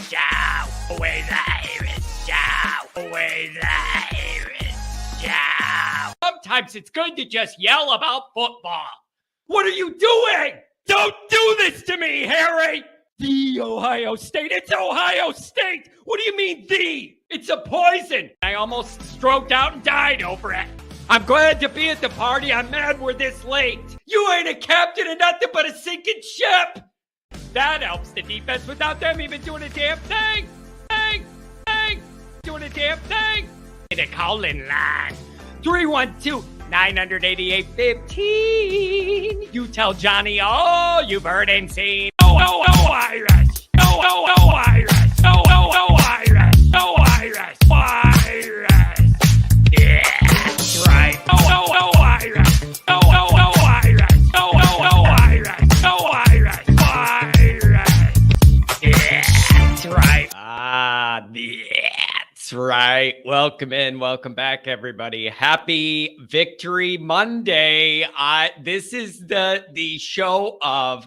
show. Always Irish show. Always Irish show. Sometimes it's good to just yell about football. What are you doing? Don't do this to me, Harry! The Ohio State. It's Ohio State! What do you mean, the? It's a poison! I almost stroked out and died over it. I'm glad to be at the party. I'm mad we're this late. You ain't a captain of nothing but a sinking ship! That helps the defense without them even doing a damn thing! Doing a damn thing! In a call-in line. 312-988-15. You tell Johnny all you've heard and seen. No Irish. No Irish. No Irish. No Irish. Irish. Yeah, that's right. No Irish. No Irish. No Irish. No Irish. Irish. Yeah, that's right. That's right. Welcome in. Welcome back, everybody. Happy Victory Monday. This is the show of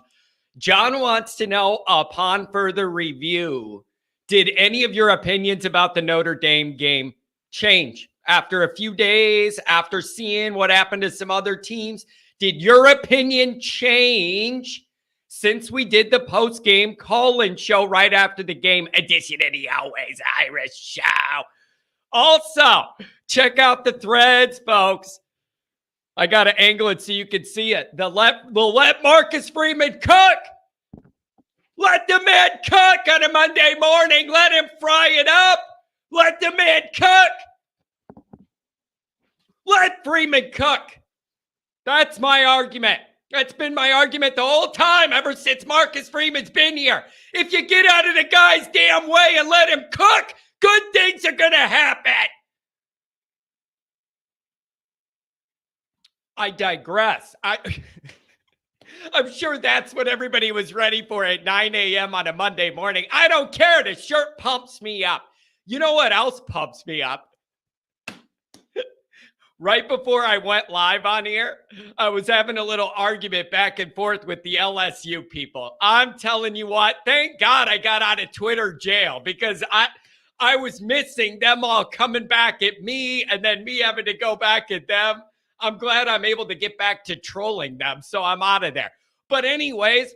John wants to know, upon further review, did any of your opinions about the Notre Dame game change after a few days, after seeing what happened to some other teams? Did your opinion change since we did the post-game call-in show right after the game edition of the Always Irish show? Also, check out the threads, folks. I got to angle it so you can see it. We'll let Marcus Freeman cook. Let the man cook on a Monday morning. Let him fry it up. Let the man cook. Let Freeman cook. That's my argument. That's been my argument the whole time, ever since Marcus Freeman's been here. If you get out of the guy's damn way and let him cook, good things are going to happen. I digress. I'm sure that's what everybody was ready for at 9 a.m. on a Monday morning. I don't care. The shirt pumps me up. You know what else pumps me up? Right before I went live on here, I was having a little argument back and forth with the LSU people. I'm telling you what, thank God I got out of Twitter jail, because I was missing them all coming back at me and then me having to go back at them. I'm glad I'm able to get back to trolling them, so I'm out of there. But anyways,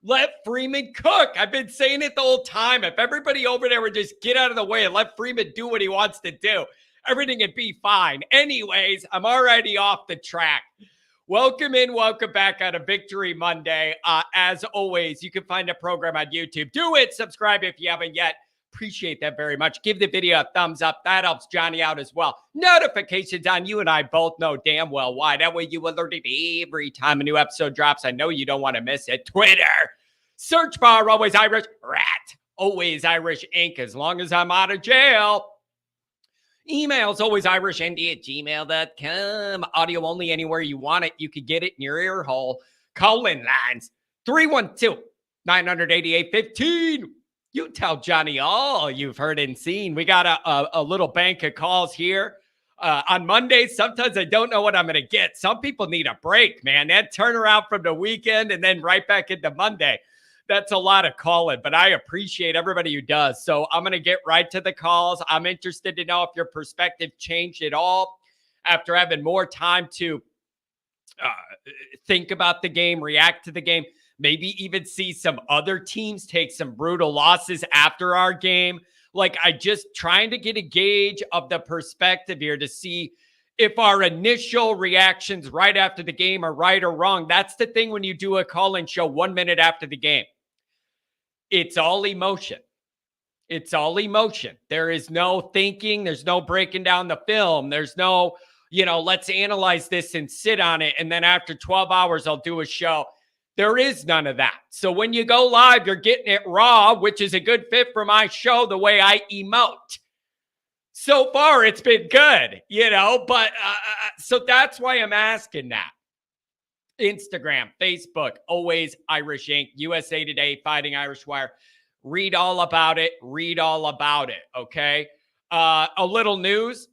let Freeman cook. I've been saying it the whole time. If everybody over there would just get out of the way and let Freeman do what he wants to do, everything would be fine. Anyways, I'm already off the track. Welcome in, welcome back on a Victory Monday. As always, you can find the program on YouTube. Do it. Subscribe if you haven't yet. Appreciate that very much. Give the video a thumbs up. That helps Johnny out as well. Notifications on. You and I both know damn well why. That way you alerted every time a new episode drops. I know you don't want to miss it. Twitter. Search bar, Always Irish. Rat. Always Irish Inc. As long as I'm out of jail. Emails, alwaysirishindy@gmail.com. Audio only, anywhere you want it. You could get it in your ear hole. Call-in lines. 312-988-15. You tell Johnny all you've heard and seen. We got a little bank of calls here. On Mondays, sometimes I don't know what I'm going to get. Some people need a break, man. That turnaround from the weekend and then right back into Monday. That's a lot of calling, but I appreciate everybody who does. So I'm going to get right to the calls. I'm interested to know if your perspective changed at all after having more time to think about the game, react to the game. Maybe even see some other teams take some brutal losses after our game. Like, I just trying to get a gauge of the perspective here to see if our initial reactions right after the game are right or wrong. That's the thing when you do a call-in show 1 minute after the game. It's all emotion. It's all emotion. There is no thinking. There's no breaking down the film. There's no, let's analyze this and sit on it. And then after 12 hours, I'll do a show. There is none of that. So when you go live, you're getting it raw, which is a good fit for my show, the way I emote. So far, it's been good, but so that's why I'm asking that. Instagram, Facebook, Always Irish Inc., USA Today, Fighting Irish Wire. Read all about it. Okay? A little news.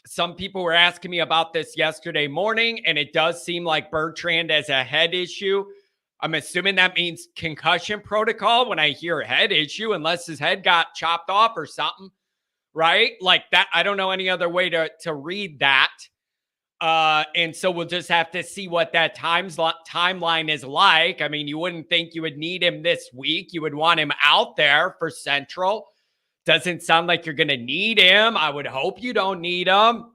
Some people were asking me about this yesterday morning, and it does seem like Bertrand has a head issue. I'm assuming that means concussion protocol when I hear head issue, unless his head got chopped off or something, right? Like that. I don't know any other way to read that. And so we'll just have to see what that timeline is like. I mean, you wouldn't think you would need him this week. You would want him out there for Central. Doesn't sound like you're going to need him. I would hope you don't need him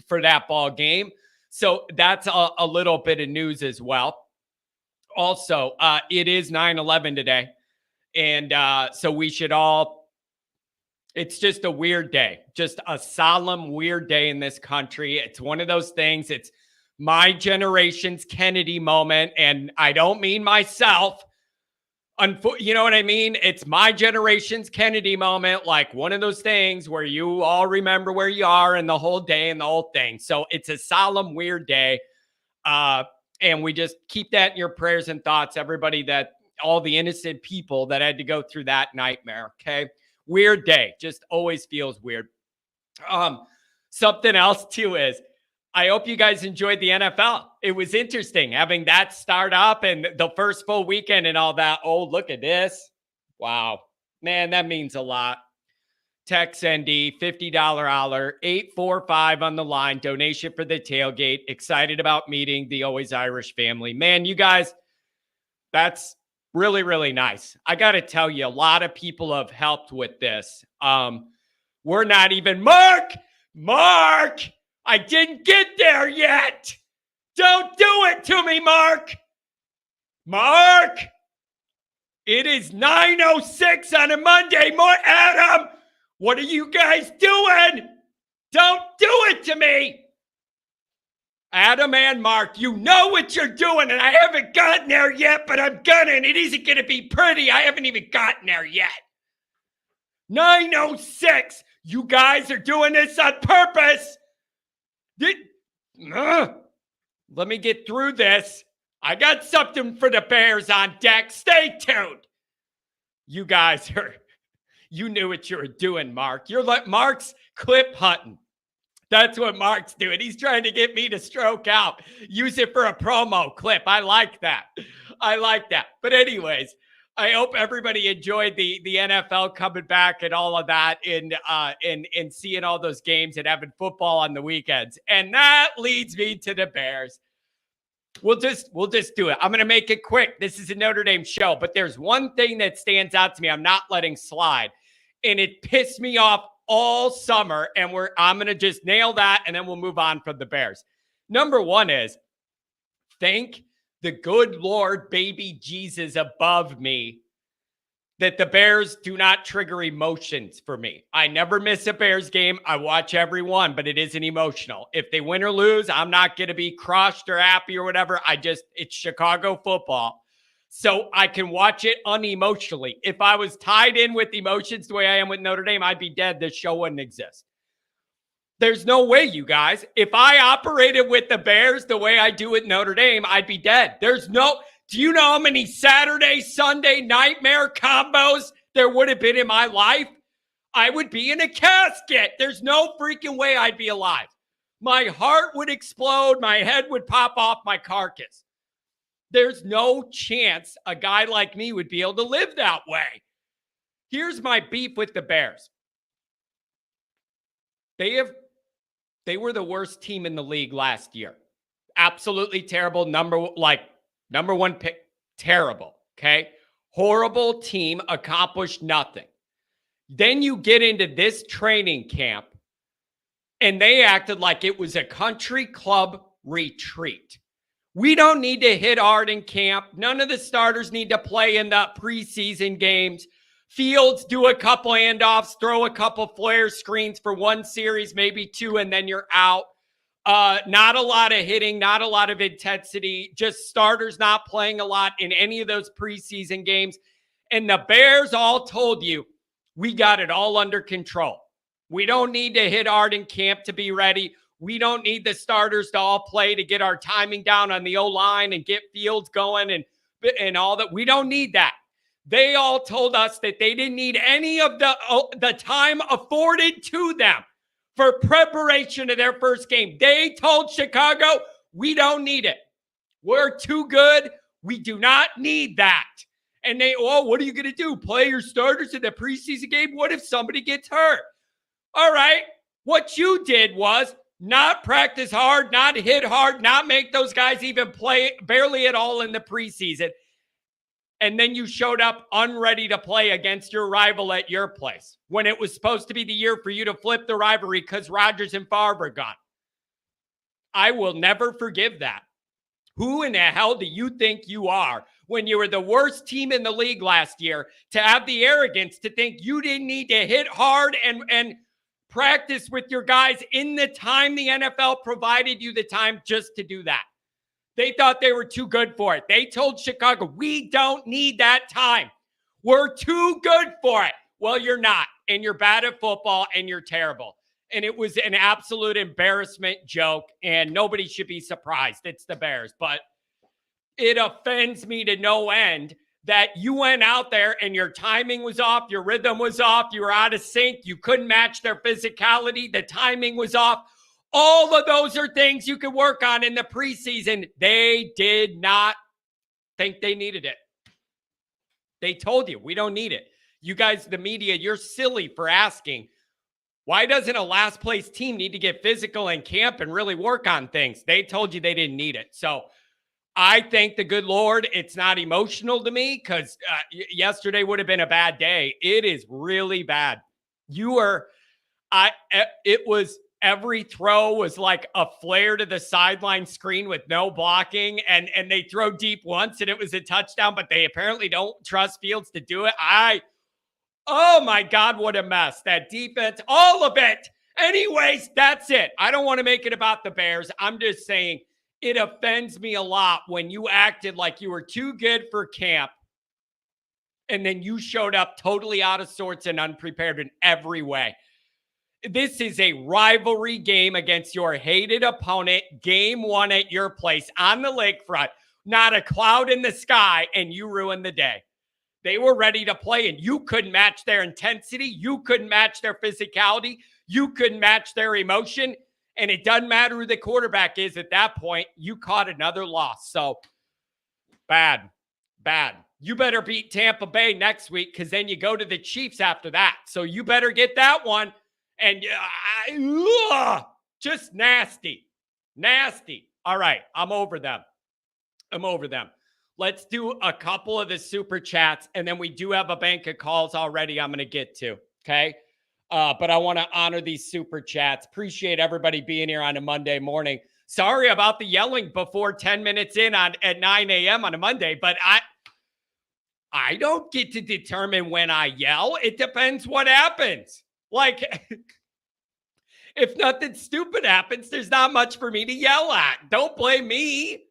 for that ball game. So that's a little bit of news as well. Also, it is 9/11 today. And so we should all, it's just a weird day, just a solemn, weird day in this country. It's one of those things. It's my generation's Kennedy moment. And I don't mean myself. You know what I mean? It's my generation's Kennedy moment, like one of those things where you all remember where you are and the whole day and the whole thing. So it's a solemn, weird day. And we just keep that in your prayers and thoughts, everybody, that all the innocent people that had to go through that nightmare. Okay. Weird day. Just always feels weird. Something else too is I hope you guys enjoyed the NFL. It was interesting having that start up and the first full weekend and all that. Oh, look at this. Wow. Man, that means a lot. Text ND, $50 holler, 845 on the line. Donation for the tailgate. Excited about meeting the Always Irish family. Man, you guys, that's really, really nice. I got to tell you, a lot of people have helped with this. We're not even Mark, I didn't get there yet. Don't do it to me, Mark. It is 9:06 on a Monday. Adam, what are you guys doing? Don't do it to me. Adam and Mark, you know what you're doing, and I haven't gotten there yet, but I'm gonna, and it isn't going to be pretty. I haven't even gotten there yet. 9:06. You guys are doing this on purpose. Let me get through this. I got something for the Bears on deck. Stay tuned. You guys you knew what you were doing, Mark. You're like Mark's clip hunting. That's what Mark's doing. He's trying to get me to stroke out. Use it for a promo clip. I like that. But anyways, I hope everybody enjoyed the NFL coming back and all of that and seeing all those games and having football on the weekends. And that leads me to the Bears. We'll just do it. I'm going to make it quick. This is a Notre Dame show, but there's one thing that stands out to me I'm not letting slide, and it pissed me off all summer, and I'm going to just nail that, and then we'll move on from the Bears. Number one is thank the good Lord, baby Jesus above me, that the Bears do not trigger emotions for me. I never miss a Bears game. I watch every one, but it isn't emotional. If they win or lose, I'm not going to be crushed or happy or whatever. It's Chicago football. So I can watch it unemotionally. If I was tied in with emotions the way I am with Notre Dame, I'd be dead. This show wouldn't exist. There's no way, you guys. If I operated with the Bears the way I do with Notre Dame, I'd be dead. Do you know how many Saturday, Sunday nightmare combos there would have been in my life? I would be in a casket. There's no freaking way I'd be alive. My heart would explode. My head would pop off my carcass. There's no chance a guy like me would be able to live that way. Here's my beef with the Bears. They were the worst team in the league last year. Absolutely terrible. Number one pick. Terrible. Okay. Horrible team, accomplished nothing. Then you get into this training camp and they acted like it was a country club retreat. We don't need to hit hard in camp. None of the starters need to play in the preseason games. Fields, do a couple handoffs, throw a couple flare screens for one series, maybe two, and then you're out. Not a lot of hitting, not a lot of intensity, just starters not playing a lot in any of those preseason games. And the Bears all told you, we got it all under control. We don't need to hit hard in camp to be ready. We don't need the starters to all play to get our timing down on the O-line and get Fields going and all that. We don't need that. They all told us that they didn't need any of the time afforded to them for preparation of their first game. They told Chicago, we don't need it. We're too good. We do not need that. And what are you going to do? Play your starters in the preseason game? What if somebody gets hurt? All right. What you did was not practice hard, not hit hard, not make those guys even play barely at all in the preseason. And then you showed up unready to play against your rival at your place when it was supposed to be the year for you to flip the rivalry because Rodgers and Favre are gone. I will never forgive that. Who in the hell do you think you are when you were the worst team in the league last year to have the arrogance to think you didn't need to hit hard and practice with your guys in the time the NFL provided you the time just to do that? They thought they were too good for it. They told Chicago, we don't need that time. We're too good for it. Well, you're not, and you're bad at football, and you're terrible. And it was an absolute embarrassment joke, and nobody should be surprised. It's the Bears. But it offends me to no end that you went out there and your timing was off, your rhythm was off, you were out of sync, you couldn't match their physicality, the timing was off. All of those are things you could work on in the preseason. They did not think they needed it. They told you, we don't need it. You guys, the media, you're silly for asking, why doesn't a last place team need to get physical in camp and really work on things? They told you they didn't need it. So I thank the good Lord it's not emotional to me because yesterday would have been a bad day. It is really bad. Every throw was like a flare to the sideline screen with no blocking, and they throw deep once, and it was a touchdown, but they apparently don't trust Fields to do it. Oh my God, what a mess. That defense, all of it. Anyways, that's it. I don't want to make it about the Bears. I'm just saying it offends me a lot when you acted like you were too good for camp, and then you showed up totally out of sorts and unprepared in every way. This is a rivalry game against your hated opponent, game one at your place on the lakefront, not a cloud in the sky, and you ruined the day. They were ready to play, and you couldn't match their intensity. You couldn't match their physicality. You couldn't match their emotion, and it doesn't matter who the quarterback is at that point. You caught another loss, so bad. You better beat Tampa Bay next week because then you go to the Chiefs after that, so you better get that one. And just nasty. All right, I'm over them. Let's do a couple of the super chats, and then we do have a bank of calls already I'm going to get to, okay? But I want to honor these super chats. Appreciate everybody being here on a Monday morning. Sorry about the yelling before 10 minutes in at 9 a.m. on a Monday, but I don't get to determine when I yell. It depends what happens. Like, if nothing stupid happens, there's not much for me to yell at. Don't blame me.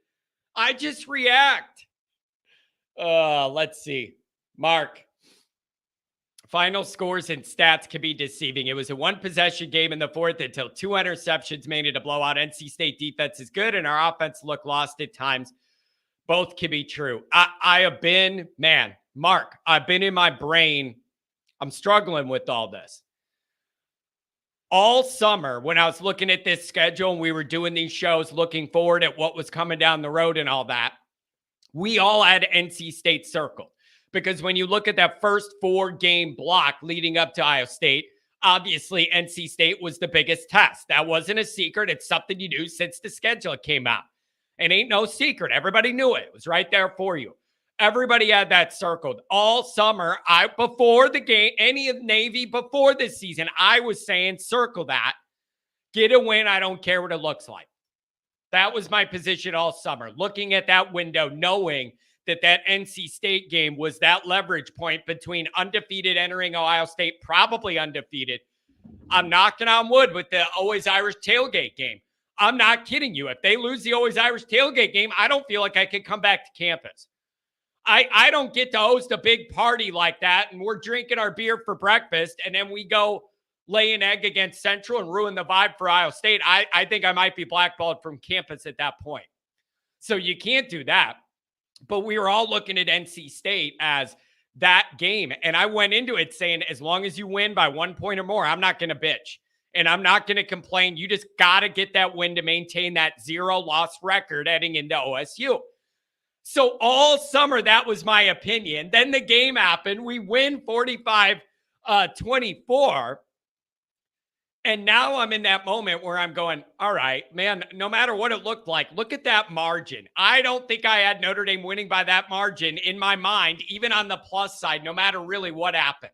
I just react. Let's see. Mark. Final scores and stats can be deceiving. It was a one-possession game in the fourth until two interceptions made it a blowout. NC State defense is good, and our offense looked lost at times. Both can be true. Mark, I've been in my brain. I'm struggling with all this. All summer, when I was looking at this schedule and we were doing these shows, looking forward at what was coming down the road and all that, we all had NC State circled. Because when you look at that first 4-game block leading up to Ohio State, obviously NC State was the biggest test. That wasn't a secret. It's something you knew since the schedule came out. It ain't no secret. Everybody knew it. It was right there for you. Everybody had that circled all summer. Before the game, any of Navy before this season, I was saying circle that. Get a win. I don't care what it looks like. That was my position all summer. Looking at that window, knowing that NC State game was that leverage point between undefeated entering Ohio State, probably undefeated. I'm knocking on wood with the Always Irish Tailgate game. I'm not kidding you. If they lose the Always Irish Tailgate game, I don't feel like I could come back to campus. I don't get to host a big party like that, and we're drinking our beer for breakfast, and then we go lay an egg against Central and ruin the vibe for Ohio State. I think I might be blackballed from campus at that point. So you can't do that. But we were all looking at NC State as that game. And I went into it saying, as long as you win by 1 point or more, I'm not going to bitch. And I'm not going to complain. You just got to get that win to maintain that 0-loss record heading into OSU. So all summer, that was my opinion. Then the game happened. We win 45-24. And now I'm in that moment where I'm going, all right, man, no matter what it looked like, look at that margin. I don't think I had Notre Dame winning by that margin in my mind, even on the plus side, no matter really what happened.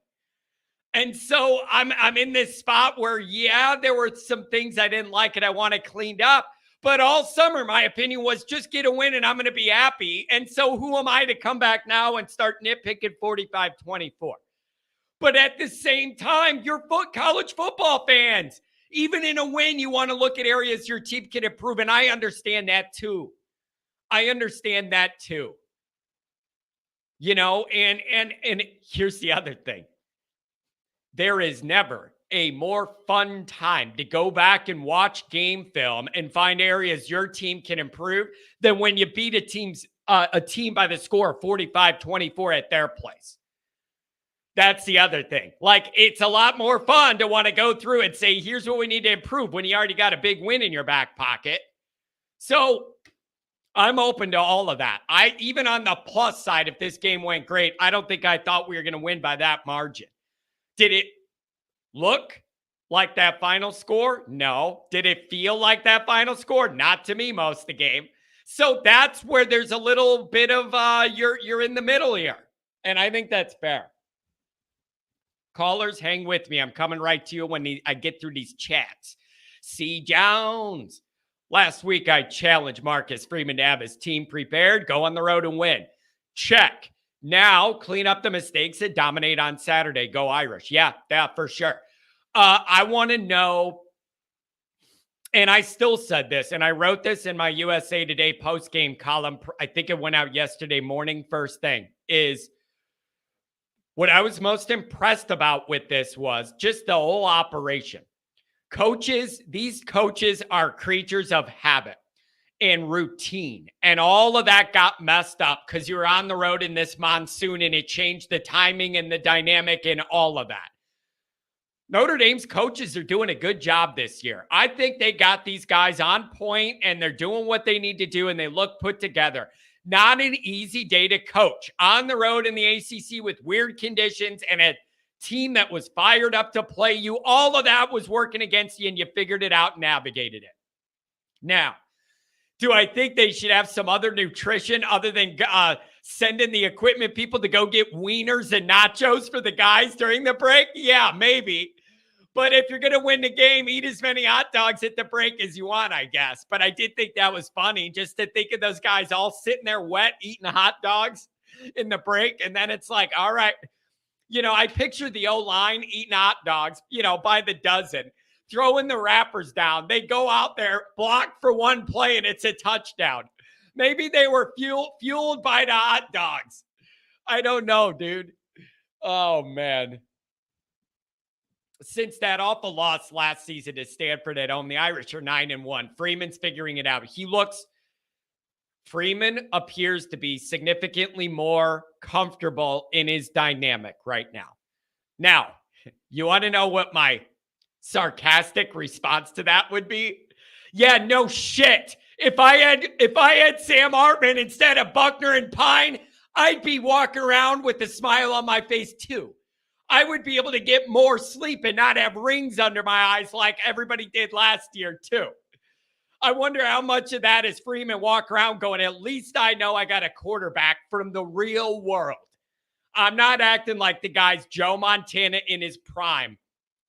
And so I'm in this spot where, yeah, there were some things I didn't like and I wanted cleaned up. But all summer, my opinion was just get a win and I'm going to be happy. And so who am I to come back now and start nitpicking 45-24? But at the same time, you're college football fans. Even in a win, you want to look at areas your team can improve. And I understand that too. You know, and here's the other thing. There is never a more fun time to go back and watch game film and find areas your team can improve than when you beat a team by the score of 45-24 at their place. That's the other thing. Like, it's a lot more fun to want to go through and say, here's what we need to improve when you already got a big win in your back pocket. So I'm open to all of that. Even on the plus side, if this game went great, I don't think I thought we were going to win by that margin. Did it look like that final score? No. Did it feel like that final score? Not to me most of the game. So that's where there's a little bit of you're in the middle here. And I think that's fair. Callers, hang with me. I'm coming right to you when I get through these chats. C. Jones. Last week, I challenged Marcus Freeman to have his team prepared, go on the road and win. Check. Now, clean up the mistakes and dominate on Saturday. Go Irish. Yeah, for sure. I want to know, and I still said this, and I wrote this in my USA Today post-game column. I think it went out yesterday morning, first thing, is what I was most impressed about with this was just the whole operation. These coaches are creatures of habit and routine, and all of that got messed up because you were on the road in this monsoon and it changed the timing and the dynamic and all of that. Notre Dame's coaches are doing a good job this year. I think they got these guys on point and they're doing what they need to do and they look put together. Not an easy day to coach on the road in the ACC with weird conditions and a team that was fired up to play you. All of that was working against you and you figured it out and navigated it. Now, do I think they should have some other nutrition other than sending the equipment people to go get wieners and nachos for the guys during the break? Yeah, maybe. But if you're going to win the game, eat as many hot dogs at the break as you want, I guess. But I did think that was funny just to think of those guys all sitting there wet, eating hot dogs in the break. And then it's like, all right, you know, I picture the O-line eating hot dogs, you know, by the dozen, throwing the wrappers down. They go out there, block for one play, and it's a touchdown. Maybe they were fueled by the hot dogs. I don't know, dude. Oh, man. Since that awful loss last season to Stanford at home, the Irish are 9-1. Freeman's figuring it out. Freeman appears to be significantly more comfortable in his dynamic right now. Now, you want to know what my sarcastic response to that would be? Yeah, no shit. If I had Sam Hartman instead of Buckner and Pine, I'd be walking around with a smile on my face too. I would be able to get more sleep and not have rings under my eyes like everybody did last year too. I wonder how much of that is Freeman walk around going, at least I know I got a quarterback from the real world. I'm not acting like the guy's Joe Montana in his prime.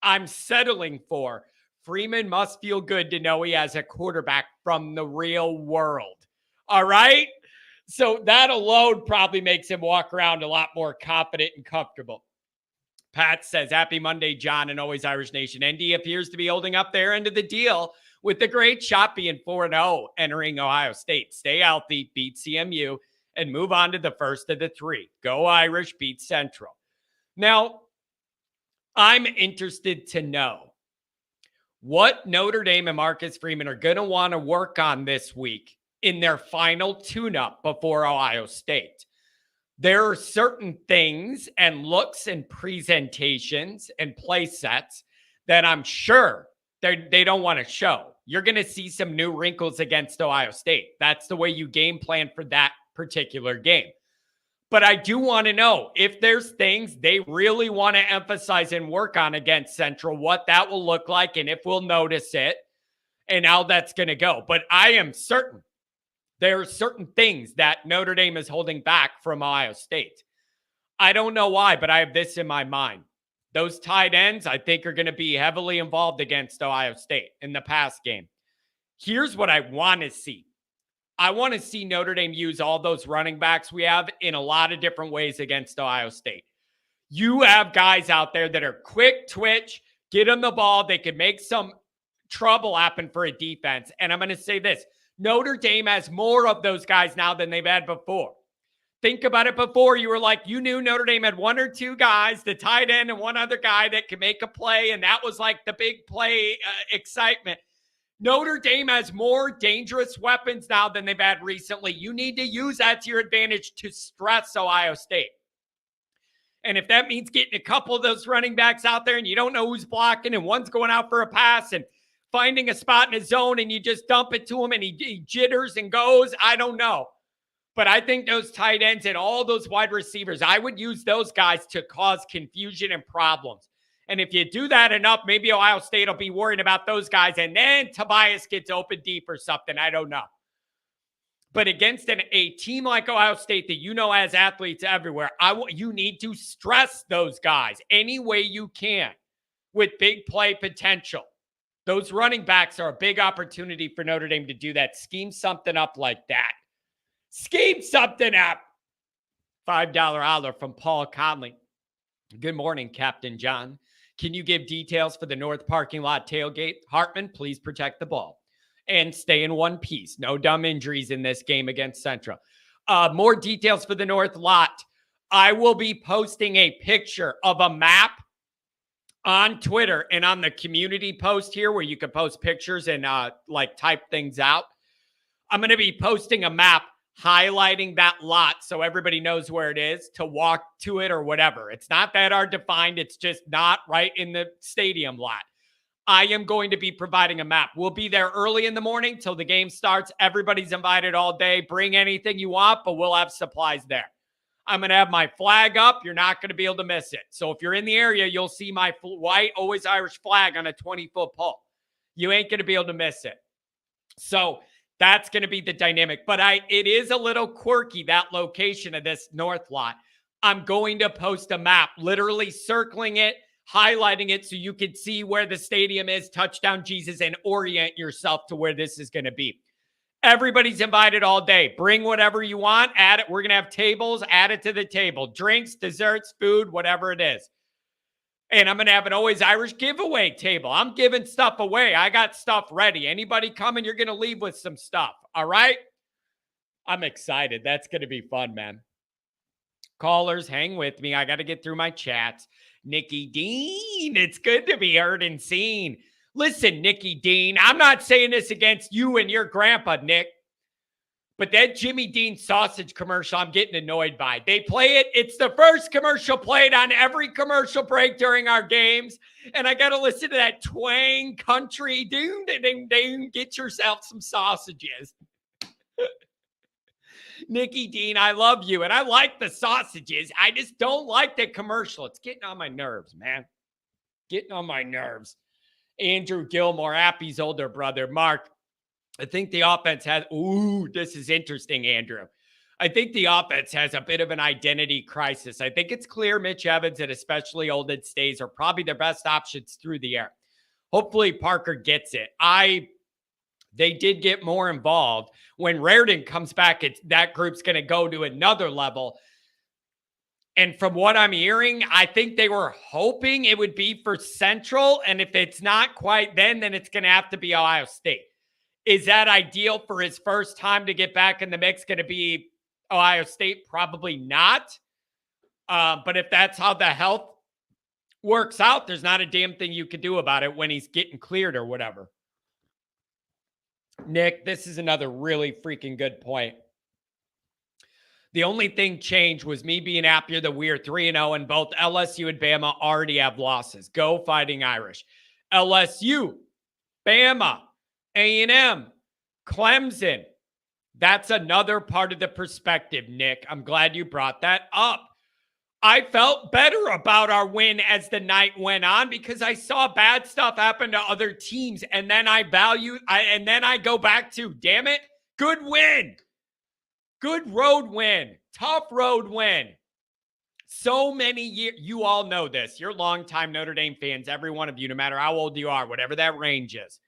I'm settling for Freeman must feel good to know he has a quarterback from the real world. All right? So that alone probably makes him walk around a lot more confident and comfortable. Pat says, happy Monday, John, and always Irish Nation. ND appears to be holding up their end of the deal with the great shot being 4-0 entering Ohio State. Stay healthy, beat CMU, and move on to the first of the three. Go Irish, beat Central. Now, I'm interested to know what Notre Dame and Marcus Freeman are going to want to work on this week in their final tune-up before Ohio State. There are certain things and looks and presentations and play sets that I'm sure they don't want to show. You're going to see some new wrinkles against Ohio State. That's the way you game plan for that particular game. But I do want to know if there's things they really want to emphasize and work on against Central, what that will look like, and if we'll notice it, and how that's going to go. But I am certain there are certain things that Notre Dame is holding back from Ohio State. I don't know why, but I have this in my mind. Those tight ends, I think, are going to be heavily involved against Ohio State in the pass game. Here's what I want to see. I want to see Notre Dame use all those running backs we have in a lot of different ways against Ohio State. You have guys out there that are quick twitch, get them the ball. They can make some trouble happen for a defense. And I'm going to say this. Notre Dame has more of those guys now than they've had before. Think about it before. You were like, you knew Notre Dame had one or two guys, the tight end and one other guy that could make a play. And that was like the big play excitement. Notre Dame has more dangerous weapons now than they've had recently. You need to use that to your advantage to stress Ohio State. And if that means getting a couple of those running backs out there and you don't know who's blocking and one's going out for a pass and finding a spot in his zone and you just dump it to him and he jitters and goes, I don't know. But I think those tight ends and all those wide receivers, I would use those guys to cause confusion and problems. And if you do that enough, maybe Ohio State will be worried about those guys. And then Tobias gets open deep or something. I don't know. But against a team like Ohio State that you know has athletes everywhere, you need to stress those guys any way you can with big play potential. Those running backs are a big opportunity for Notre Dame to do that. Scheme something up like that. Scheme something up. $5 holler from Paul Conley. Good morning, Captain John. Can you give details for the north parking lot tailgate? Hartman, please protect the ball and stay in one piece. No dumb injuries in this game against Central. More details for the north lot. I will be posting a picture of a map on Twitter and on the community post here where you can post pictures and type things out. I'm going to be posting a map highlighting that lot so everybody knows where it is to walk to it or whatever. It's not that hard to find. It's just not right in the stadium lot. I am going to be providing a map. We'll be there early in the morning till the game starts. Everybody's invited all day. Bring anything you want, but we'll have supplies there. I'm going to have my flag up. You're not going to be able to miss it. So if you're in the area, you'll see my white, always Irish flag on a 20-foot pole. You ain't going to be able to miss it. So that's going to be the dynamic. But it is a little quirky, that location of this north lot. I'm going to post a map, literally circling it, highlighting it so you can see where the stadium is, touchdown Jesus, and orient yourself to where this is going to be. Everybody's invited all day. Bring whatever you want. Add it. We're going to have tables. Add it to the table. Drinks, desserts, food, whatever it is. And I'm going to have an Always Irish giveaway table. I'm giving stuff away. I got stuff ready. Anybody coming, you're going to leave with some stuff. All right? I'm excited. That's going to be fun, man. Callers, hang with me. I got to get through my chats. Nikki Dean, it's good to be heard and seen. Listen, Nikki Dean, I'm not saying this against you and your grandpa, Nick. But that Jimmy Dean sausage commercial, I'm getting annoyed by. They play it. It's the first commercial played on every commercial break during our games. And I got to listen to that twang country. Ding, ding, ding, ding. Get yourself some sausages. Nikki Dean, I love you. And I like the sausages. I just don't like the commercial. It's getting on my nerves, man. Getting on my nerves. Andrew Gilmore, Appy's older brother. Mark, I think the offense has, this is interesting, Andrew. I think the offense has a bit of an identity crisis. I think it's clear Mitch Evans and especially Olden Stays are probably their best options through the air. Hopefully Parker gets it. They did get more involved. When Raridan comes back, that group's going to go to another level. And from what I'm hearing, I think they were hoping it would be for Central. And if it's not quite then it's going to have to be Ohio State. Is that ideal for his first time to get back in the mix? Going to be Ohio State? Probably not. But if that's how the health works out, there's not a damn thing you can do about it when he's getting cleared or whatever. Nick, this is another really freaking good point. The only thing changed was me being happier that we are 3-0 and both LSU and Bama already have losses. Go Fighting Irish. LSU, Bama, A&M, Clemson, That's another part of the perspective, Nick. I'm glad you brought that up. I felt better about our win as the night went on because I saw bad stuff happen to other teams. And then and then I go back to, damn it, good win. Good road win. Tough road win. So many years, you all know this. You're longtime Notre Dame fans, every one of you, no matter how old you are, whatever that range is.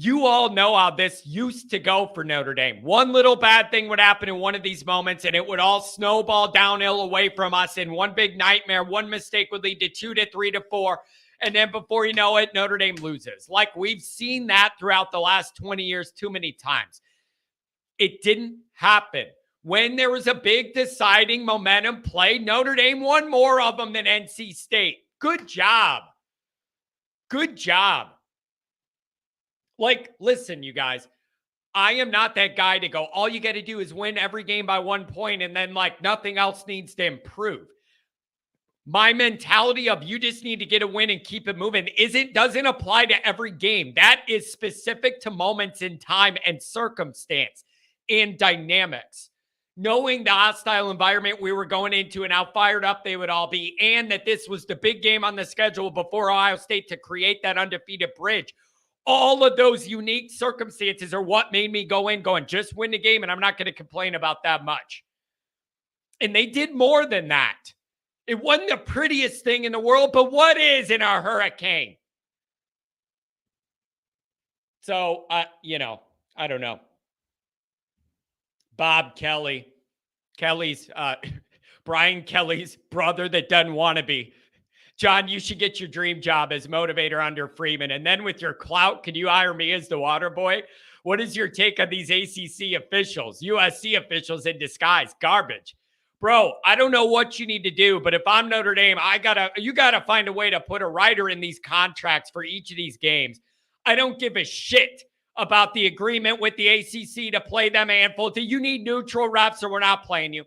You all know how this used to go for Notre Dame. One little bad thing would happen in one of these moments, and it would all snowball downhill away from us. And one big nightmare, one mistake would lead to 2 to 3 to 4. And then before you know it, Notre Dame loses. Like we've seen that throughout the last 20 years too many times. It didn't happen. When there was a big deciding momentum play, Notre Dame won more of them than NC State. Good job. Good job. Like, listen, you guys, I am not that guy to go, all you got to do is win every game by 1 point and then like nothing else needs to improve. My mentality of you just need to get a win and keep it moving doesn't apply to every game. That is specific to moments in time and circumstance and dynamics. Knowing the hostile environment we were going into and how fired up they would all be, and that this was the big game on the schedule before Ohio State to create that undefeated bridge. All of those unique circumstances are what made me go in going, just win the game, and I'm not going to complain about that much. And they did more than that. It wasn't the prettiest thing in the world, but what is in a hurricane? So, I don't know. Bob Kelly, Brian Kelly's brother that doesn't want to be. John, you should get your dream job as motivator under Freeman. And then with your clout, can you hire me as the water boy? What is your take on these ACC officials, USC officials in disguise? Garbage. Bro, I don't know what you need to do, but if I'm Notre Dame, you gotta find a way to put a writer in these contracts for each of these games. I don't give a shit about the agreement with the ACC to play them a handful. Do you need neutral refs or we're not playing you?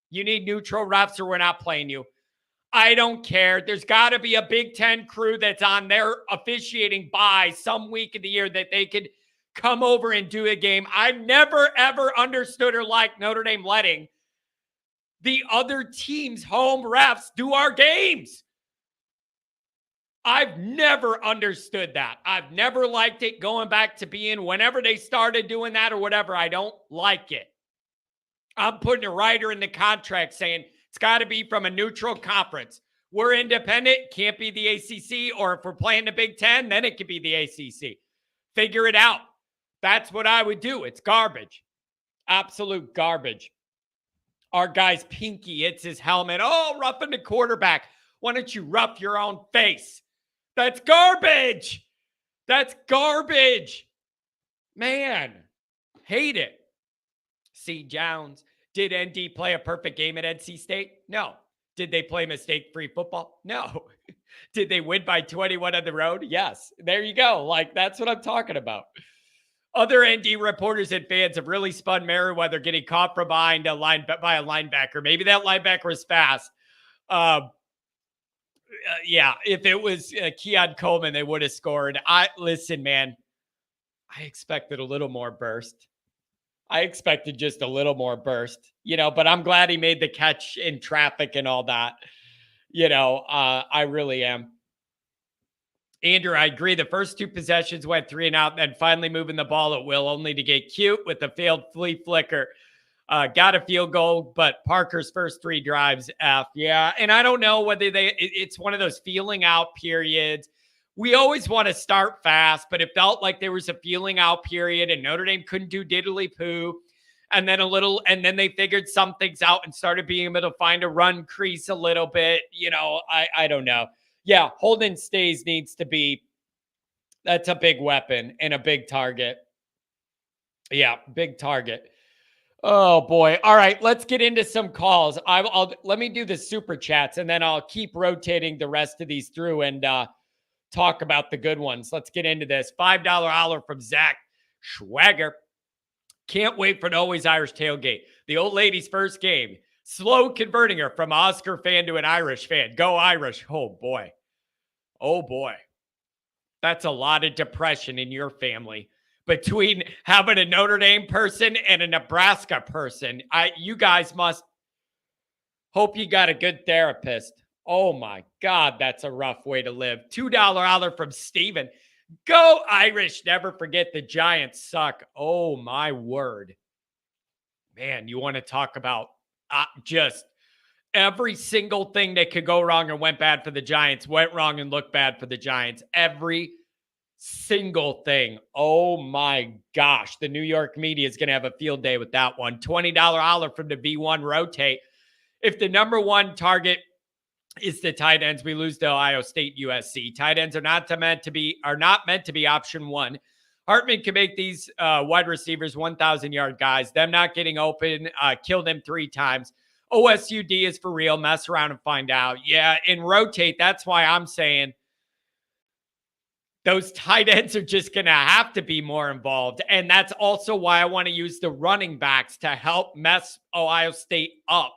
You need neutral refs or we're not playing you. I don't care. There's got to be a Big Ten crew that's on their officiating by some week of the year that they could come over and do a game. I've never, ever understood or liked Notre Dame letting the other team's home refs do our games. I've never understood that. I've never liked it going back to being whenever they started doing that or whatever. I don't like it. I'm putting a writer in the contract saying it's got to be from a neutral conference. We're independent, can't be the ACC, or if we're playing the Big Ten, then it could be the ACC. Figure it out. That's what I would do. It's garbage. Absolute garbage. Our guy's pinky hits his helmet. Oh, roughing the quarterback. Why don't you rough your own face? That's garbage. That's garbage. Man, hate it. C. Jones. Did ND play a perfect game at NC State? No. Did they play mistake-free football? No. Did they win by 21 on the road? Yes. There you go. Like, that's what I'm talking about. Other ND reporters and fans have really spun Merriweather getting caught from behind by a linebacker. Maybe that linebacker was fast. Yeah, if it was Keon Coleman, they would have scored. Listen, man, I expected a little more burst. I expected just a little more burst, but I'm glad he made the catch in traffic and all that. I really am. Andrew, I agree. The first two possessions went 3 and out, then finally moving the ball at will, only to get cute with the failed flea flicker. Got a field goal, but Parker's first 3 drives, F. Yeah, and I don't know whether it's one of those feeling out periods. We always want to start fast, but it felt like there was a feeling out period, and Notre Dame couldn't do diddly poo. And then they figured some things out and started being able to find a run crease a little bit. I don't know. Yeah, Holden Stays that's a big weapon and a big target. Yeah, big target. Oh boy. All right, let's get into some calls. Let me do the super chats and then I'll keep rotating the rest of these through and talk about the good ones. Let's get into this. $5 holler from Zach Schwager. Can't wait for the Always Irish Tailgate. The old lady's first game. Slow converting her from Oscar fan to an Irish fan. Go Irish. Oh boy. Oh boy. That's a lot of depression in your family. between having a Notre Dame person and a Nebraska person. You guys must hope you got a good therapist. Oh my God, that's a rough way to live. $2 holler from Steven. Go Irish. Never forget the Giants suck. Oh my word. Man, you want to talk about just every single thing that could go wrong and went bad for the Giants went wrong and looked bad for the Giants. Every single thing. Oh my gosh. The New York media is going to have a field day with that one. $20 holler from the V1 rotate. If the number one target is the tight ends, we lose to Ohio State, USC. Tight ends are not meant to be option one. Hartman can make these wide receivers 1,000-yard guys. Them not getting open, kill them 3 times. OSUD is for real. Mess around and find out. Yeah, and rotate. That's why I'm saying those tight ends are just going to have to be more involved. And that's also why I want to use the running backs to help mess Ohio State up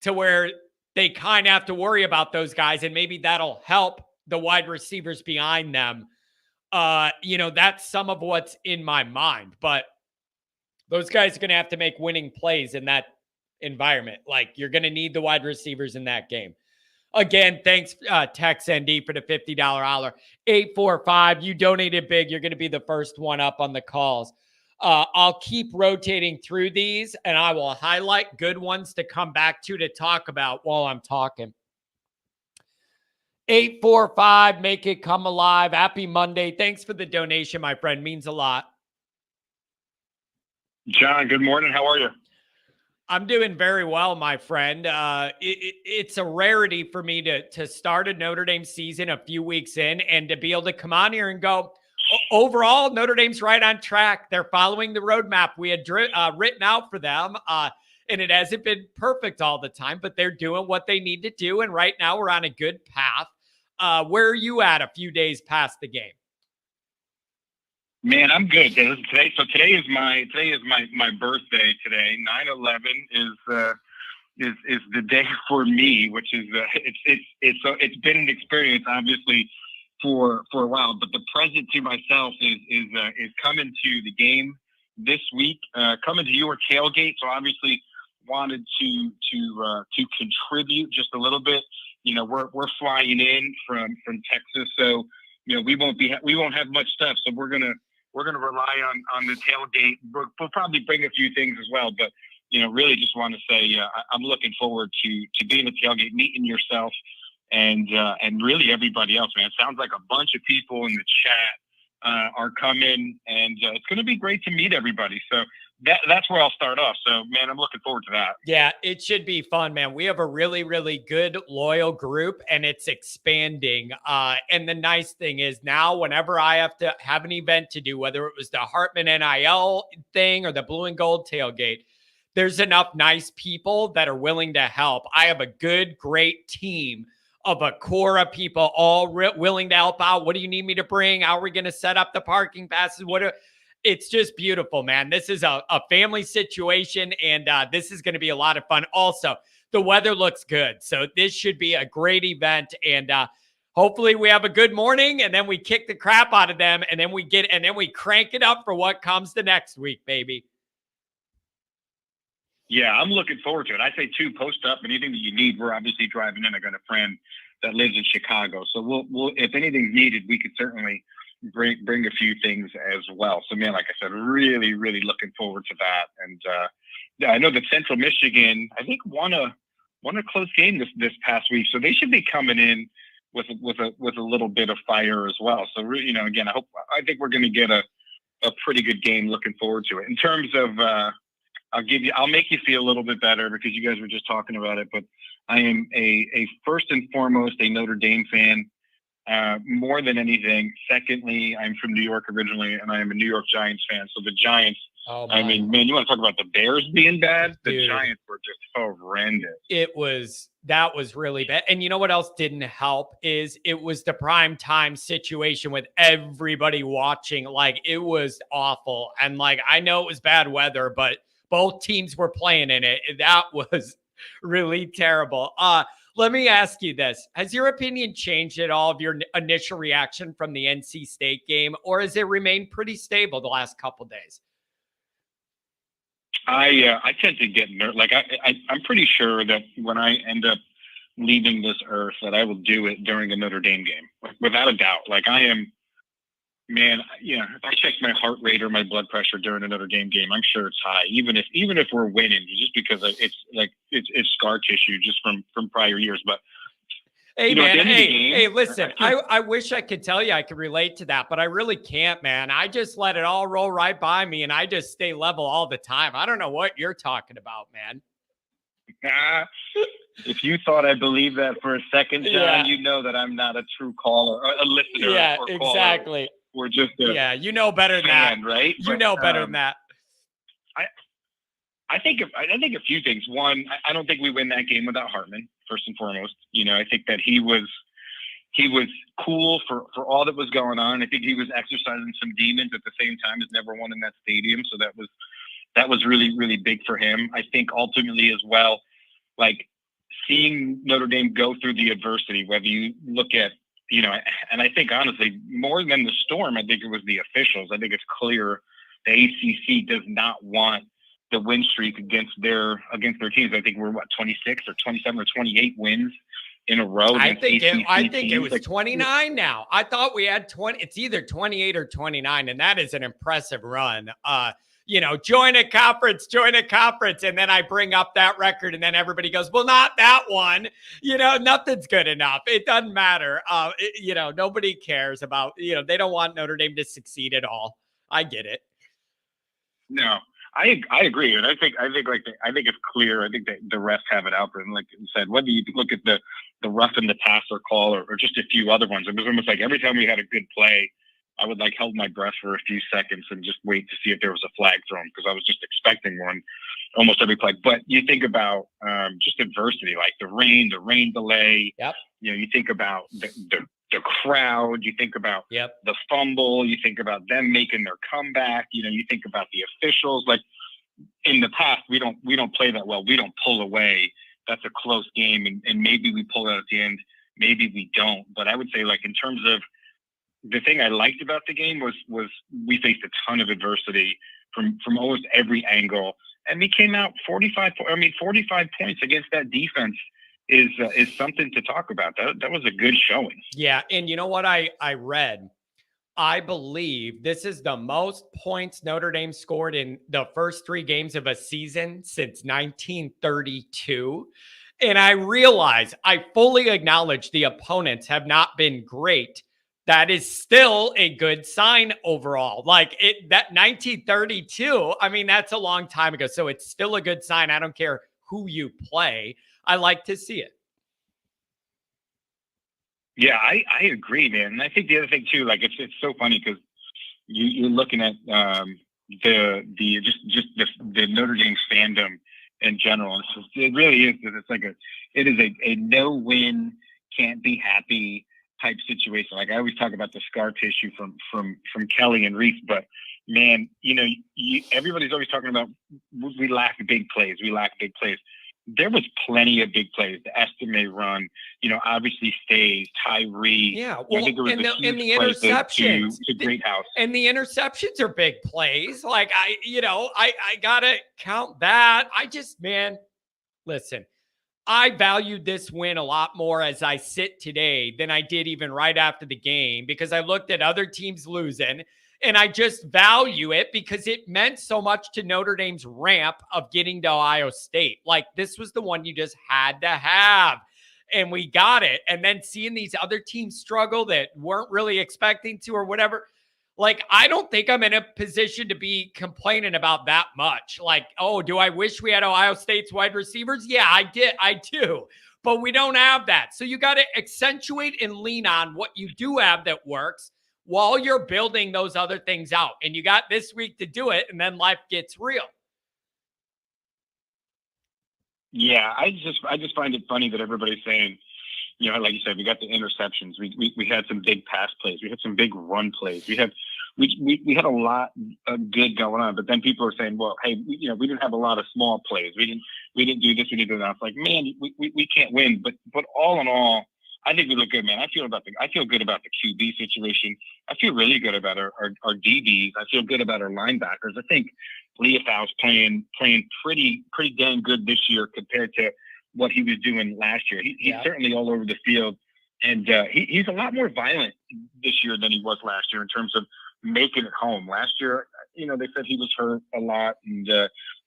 to where they kind of have to worry about those guys. And maybe that'll help the wide receivers behind them. That's some of what's in my mind. But those guys are going to have to make winning plays in that environment. Like, you're going to need the wide receivers in that game. Again, thanks, Tex ND, for the $50 holler. 845, you donated big. You're going to be the first one up on the calls. I'll keep rotating through these, and I will highlight good ones to come back to talk about while I'm talking. 845, make it come alive. Happy Monday. Thanks for the donation, my friend. Means a lot. John, good morning. How are you? I'm doing very well, my friend. It's a rarity for me to start a Notre Dame season a few weeks in and to be able to come on here and go, overall, Notre Dame's right on track. They're following the roadmap we had written out for them. And it hasn't been perfect all the time, but they're doing what they need to do. And right now we're on a good path. Where are you at a few days past the game? Man, I'm good. Today is my birthday. Today, 9/11 is the day for me, which is it's been an experience, obviously, for a while. But the present to myself is coming to the game this week, coming to your tailgate. So obviously wanted to contribute just a little bit. We're flying in from Texas, so we won't have much stuff. So we're gonna rely on the tailgate. We'll probably bring a few things as well, but really just want to say I'm looking forward to being at the tailgate, meeting yourself, and really everybody else, man. It sounds like a bunch of people in the chat are coming, and it's going to be great to meet everybody. So that's where I'll start off. So, man, I'm looking forward to that. Yeah, it should be fun, man. We have a really, really good, loyal group, and it's expanding. And the nice thing is now whenever I have to have an event to do, whether it was the Hartman NIL thing or the Blue and Gold tailgate, there's enough nice people that are willing to help. I have a good, great team of a core of people all willing to help out. What do you need me to bring? How are we going to set up the parking passes? It's just beautiful, man. This is a family situation, and this is going to be a lot of fun. Also, the weather looks good, so this should be a great event, and hopefully we have a good morning, and then we kick the crap out of them, and then we crank it up for what comes the next week, baby. Yeah, I'm looking forward to it. I say too, post up anything that you need. We're obviously driving in. I got a friend that lives in Chicago, so we'll if anything's needed, we could certainly bring a few things as well. So, man, like I said, really, really looking forward to that. And I know that Central Michigan, I think, won a close game this past week, so they should be coming in with a little bit of fire as well. So, again, I think we're going to get a pretty good game. Looking forward to it. In terms of, I'll make you feel a little bit better because you guys were just talking about it, but I am a first and foremost a Notre Dame fan. More than anything. Secondly, I'm from New York originally, and I am a New York Giants fan. So the Giants, I mean, man, you want to talk about the Bears being bad? The Dude, Giants were just horrendous. That was really bad. And you know what else didn't help is it was the prime time situation with everybody watching. Like, it was awful. And like, I know it was bad weather, but both teams were playing in it. That was really terrible. Let me ask you this. Has your opinion changed at all of your initial reaction from the NC State game, or has it remained pretty stable the last couple days? I tend to get like I'm pretty sure that when I end up leaving this earth that I will do it during a Notre Dame game, without a doubt. Like I am, man. If I check my heart rate or my blood pressure during a Notre Dame game, I'm sure it's high. Even if we're winning, just because it's scar tissue just from prior years. But hey man, hey, listen. I wish I could tell you I could relate to that, but I really can't, man. I just let it all roll right by me, and I just stay level all the time. I don't know what you're talking about, man. If you thought I believed that for a second, John, you know that I'm not a true caller, a listener. Yeah, or exactly. Caller. We're just you know better than fan, that, right? You know better than that. I think a few things. One, I don't think we win that game without Hartman. First and foremost, I think that he was cool for all that was going on. I think he was exercising some demons at the same time as never won in that stadium. So that was really, really big for him. I think ultimately as well, like seeing Notre Dame go through the adversity, whether you look at, and I think honestly, more than the storm, I think it was the officials. I think it's clear the ACC does not want the win streak against their teams. I think we're 26 or 27 or 28 wins in a row. I think it was 29 now. I thought we had 20. It's either 28 or 29, and that is an impressive run. Join a conference. And then I bring up that record, and then everybody goes, well, not that one. Nothing's good enough. It doesn't matter. Nobody cares about, they don't want Notre Dame to succeed at all. I get it. No, I agree. And I think it's clear. I think that the refs have it out. And like you said, whether you look at the rough and the passer call or just a few other ones, it was almost like every time we had a good play, I would hold my breath for a few seconds and just wait to see if there was a flag thrown, because I was just expecting one almost every play. But you think about just adversity, like the rain delay. Yep. You think about the crowd. You think about the fumble. You think about them making their comeback. You think about the officials. Like in the past, we don't play that well. We don't pull away. That's a close game, and maybe we pull it at the end. Maybe we don't. But I would say, like in terms of the thing I liked about the game was we faced a ton of adversity from almost every angle, and we came out 45 points against that defense is something to talk about. That was a good showing. Yeah, and you know what I read? I believe this is the most points Notre Dame scored in the first 3 games of a season since 1932. And I realize, I fully acknowledge the opponents have not been great. That is still a good sign overall. That 1932, that's a long time ago. So it's still a good sign. I don't care who you play. I like to see it. Yeah, I agree, man. And I think the other thing too, like it's so funny because you're looking at the Notre Dame fandom in general. It really is. It is a no win, can't be happy type situation. Like I always talk about the scar tissue from Kelly and Reese, but man, everybody's always talking about we lack big plays. There was plenty of big plays. The Estime run, obviously Stays, Tyree. Yeah, well, I think there was the interceptions to Greathouse. And the interceptions are big plays. Like I gotta count that. Listen, I valued this win a lot more as I sit today than I did even right after the game, because I looked at other teams losing. And I just value it because it meant so much to Notre Dame's ramp of getting to Ohio State. Like this was the one you just had to have. And we got it. And then seeing these other teams struggle that weren't really expecting to or whatever. Like, I don't think I'm in a position to be complaining about that much. Like, oh, do I wish we had Ohio State's wide receivers? Yeah, I do. But we don't have that. So you got to accentuate and lean on what you do have that works while you're building those other things out. And you got this week to do it, and then life gets real. Yeah, I just find it funny that everybody's saying, like you said, we got the interceptions. We had some big pass plays. We had some big run plays. We we had a lot of good going on, but then people are saying, well, hey, we didn't have a lot of small plays. We didn't do this, we didn't do that. It's like, man, we can't win. But all in all, I think we look good, man. I feel good about the QB situation. I feel really good about our DBs. I feel good about our linebackers. I think Leofau's playing pretty dang good this year compared to what he was doing last year. He's certainly all over the field, and he's a lot more violent this year than he was last year in terms of making it home. Last year, they said he was hurt a lot and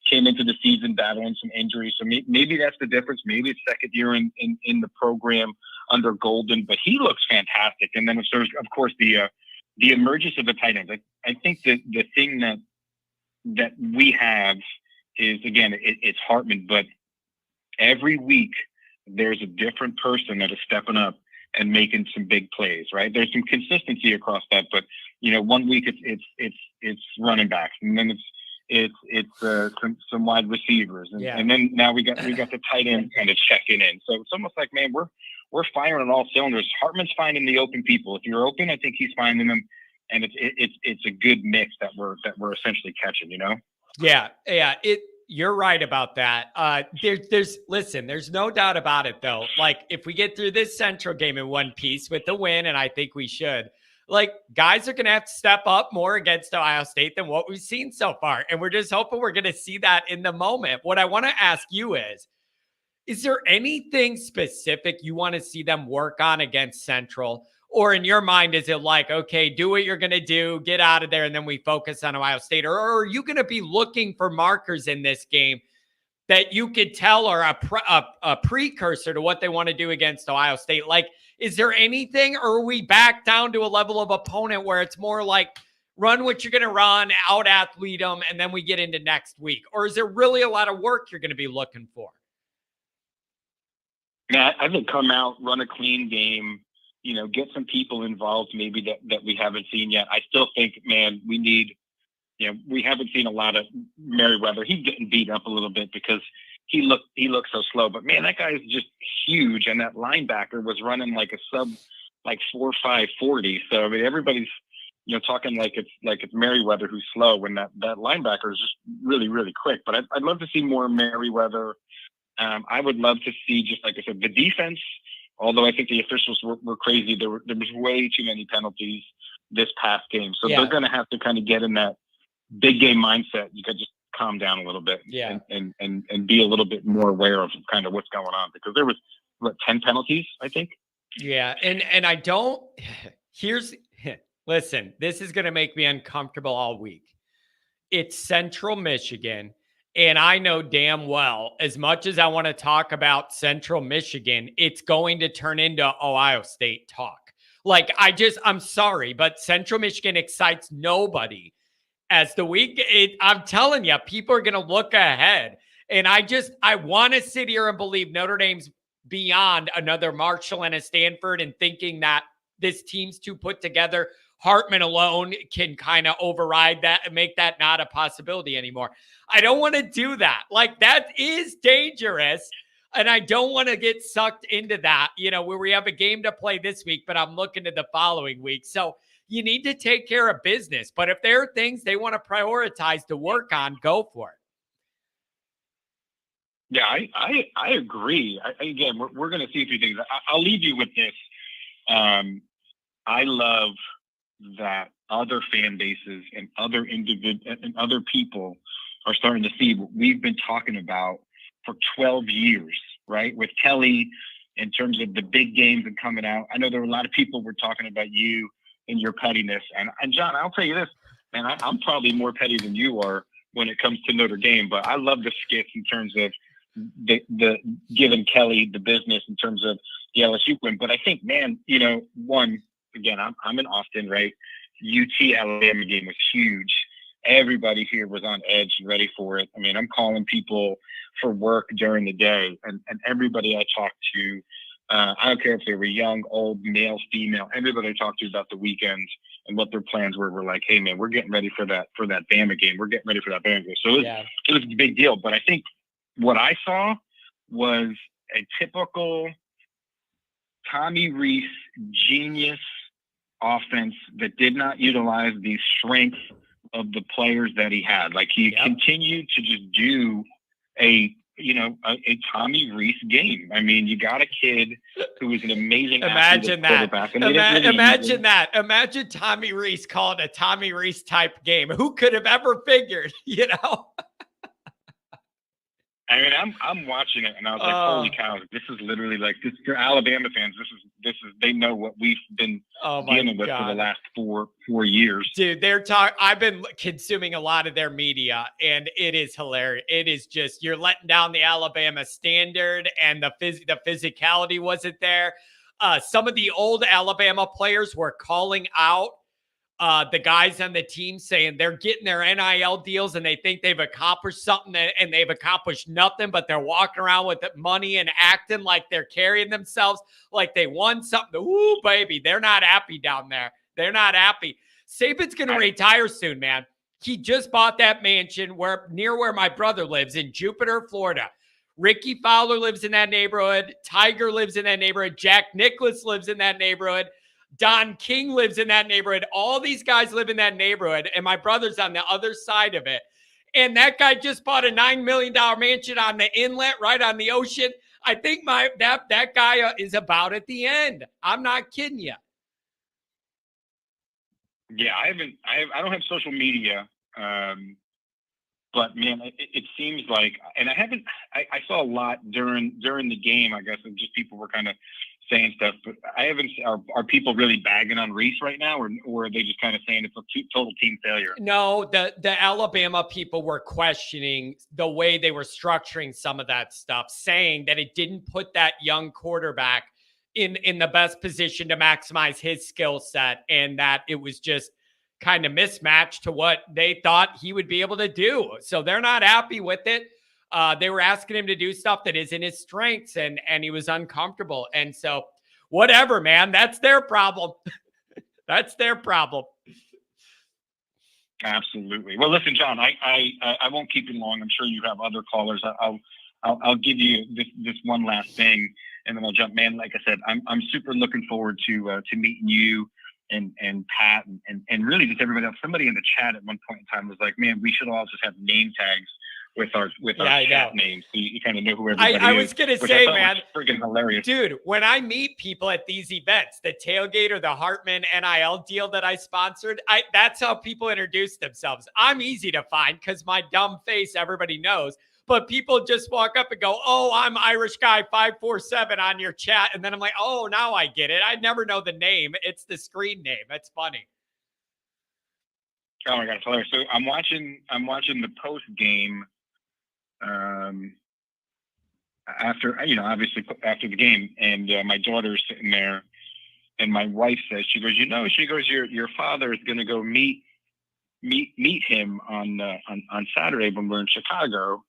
came into the season battling some injuries. So maybe that's the difference. Maybe it's second year in the program under Golden, but he looks fantastic. And then there's, of course, the emergence of the tight ends. I think that the thing that we have is, again, it's Hartman, but every week there's a different person that is stepping up and making some big plays, right? There's some consistency across that, but 1 week it's running backs, and then it's some wide receivers, and then now we got the tight end kind of checking in. So it's almost like, man, we're firing on all cylinders. Hartman's finding the open people. If you're open, I think he's finding them, and it's a good mix that we're essentially catching. Yeah. You're right about that. There's no doubt about it, though. Like, if we get through this Central game in one piece with the win, and I think we should, like, guys are going to have to step up more against Ohio State than what we've seen so far. And we're just hoping we're going to see that in the moment. What I want to ask you is there anything specific you want to see them work on against Central? Or in your mind, is it like, okay, do what you're going to do, get out of there, and then we focus on Ohio State? Or are you going to be looking for markers in this game that you could tell are a precursor to what they want to do against Ohio State? Like, is there anything, or are we back down to a level of opponent where it's more like run what you're going to run, out-athlete them, and then we get into next week? Or is there really a lot of work you're going to be looking for? Yeah, I think come out, run a clean game, get some people involved maybe that we haven't seen yet. I still think, man, we need, we haven't seen a lot of Merriweather. He's getting beat up a little bit because he looked so slow. But, man, that guy is just huge, and that linebacker was running like a sub, like 4.5 40. So, I mean, everybody's, talking like it's Merriweather who's slow when that linebacker is just really, really quick. But I'd love to see more Merriweather. I would love to see, just like I said, the defense. Although I think the officials were crazy, there was way too many penalties this past game. So they're going to have to kind of get in that big game mindset. You could just calm down a little bit, and be a little bit more aware of kind of what's going on, because there was 10 penalties, I think. Yeah, and I don't. Listen, this is going to make me uncomfortable all week. It's Central Michigan. And I know damn well, as much as I want to talk about Central Michigan, it's going to turn into Ohio State talk. Like, I'm sorry, but Central Michigan excites nobody as the week. I'm telling you, people are going to look ahead. And I want to sit here and believe Notre Dame's beyond another Marshall and a Stanford, and thinking that this team's too put together. Hartman alone can kind of override that and make that not a possibility anymore. I don't want to do that. Like, that is dangerous. And I don't want to get sucked into that, where we have a game to play this week, but I'm looking to the following week. So you need to take care of business. But if there are things they want to prioritize to work on, go for it. Yeah, I agree. Again, we're going to see a few things. I'll leave you with this. I love that other fan bases and other and other people are starting to see what we've been talking about for 12 years, right? With Kelly, in terms of the big games and coming out. I know there were a lot of people were talking about you and your pettiness. And John, I'll tell you this, man, I'm probably more petty than you are when it comes to Notre Dame, but I love the skits in terms of the giving Kelly the business in terms of the LSU win. But I think, man, again, I'm in Austin, right? UT Alabama game was huge. Everybody here was on edge and ready for it. I mean, I'm calling people for work during the day, and everybody I talked to, I don't care if they were young, old, male, female, everybody I talked to about the weekend and what their plans were like, hey man, we're getting ready for that Bama game. We're getting ready for that Bama game. So it was a big deal. But I think what I saw was a typical Tommy Rees genius offense that did not utilize the strength of the players that he had. Like he continued to just do a Tommy Rees game. I mean, you got a kid who was an amazing quarterback. Imagine that. Imagine Tommy Rees called a Tommy Rees type game. Who could have ever figured, I mean, I'm watching it and I was like, holy cow, this is literally like this for Alabama fans, this is they know what we've been dealing with for the last four years. Dude, I've been consuming a lot of their media and it is hilarious. It is just, you're letting down the Alabama standard and the physicality wasn't there. Some of the old Alabama players were calling out the guys on the team, saying they're getting their NIL deals and they think they've accomplished something and they've accomplished nothing, but they're walking around with money and acting like they're carrying themselves like they won something. Ooh, baby, they're not happy down there. They're not happy. Saban's going to retire soon, man. He just bought that mansion near where my brother lives in Jupiter, Florida. Ricky Fowler lives in that neighborhood. Tiger lives in that neighborhood. Jack Nicklaus lives in that neighborhood. Don King lives in that neighborhood. All these guys live in that neighborhood, and my brother's on the other side of it. And that guy just bought a $9 million mansion on the inlet, right on the ocean. I think that guy is about at the end. I'm not kidding you. Yeah, I don't have social media, but man, it seems like, and I saw a lot during the game, I guess, and just people were kind of saying stuff, but I haven't. Are people really bagging on Rees right now, or are they just kind of saying it's a total team failure? No, the Alabama people were questioning the way they were structuring some of that stuff, saying that it didn't put that young quarterback in the best position to maximize his skill set, and that it was just kind of mismatched to what they thought he would be able to do. So they're not happy with it. They were asking him to do stuff that isn't his strengths, and he was uncomfortable. And so whatever, man, that's their problem. That's their problem. Absolutely. Well, listen, John, I won't keep you long. I'm sure you have other callers. I'll give you this one last thing, and then I'll jump. Man, like I said, I'm super looking forward to meeting you and Pat and really just everybody else. Somebody in the chat at one point in time was like, man, we should all just have name tags with our chat names, so you kind of know who everybody is. I was gonna say, man, freaking hilarious, dude. When I meet people at these events, the Tailgate or the Hartman NIL deal that I sponsored, that's how people introduce themselves. I'm easy to find because my dumb face everybody knows, but people just walk up and go, "Oh, I'm Irish guy 547 on your chat," and then I'm like, "Oh, now I get it. I never know the name. It's the screen name. That's funny." Oh my God, it's hilarious. So I'm watching the post game. Obviously after the game, and my daughter's sitting there, and my wife says, she goes, your father is going to go meet him on Saturday when we're in Chicago.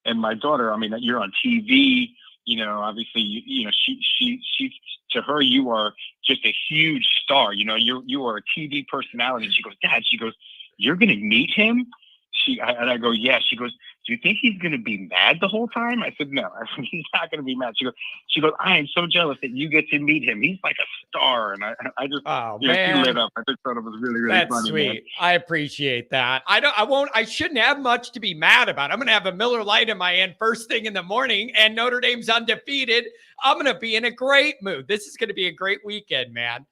And my daughter, I mean, you're on TV, obviously, she to her, you are just a huge star. You are a TV personality. And she goes, Dad, you're going to meet him? And I go, yeah. She goes, do you think he's going to be mad the whole time? I said, no, he's not going to be mad. She goes, I am so jealous that you get to meet him. He's like a star. And I just, man. She lit up. I just thought it was really, really That's funny. Sweet. Man. I appreciate that. I shouldn't have much to be mad about. I'm going to have a Miller Lite in my hand first thing in the morning, and Notre Dame's undefeated. I'm going to be in a great mood. This is going to be a great weekend, man.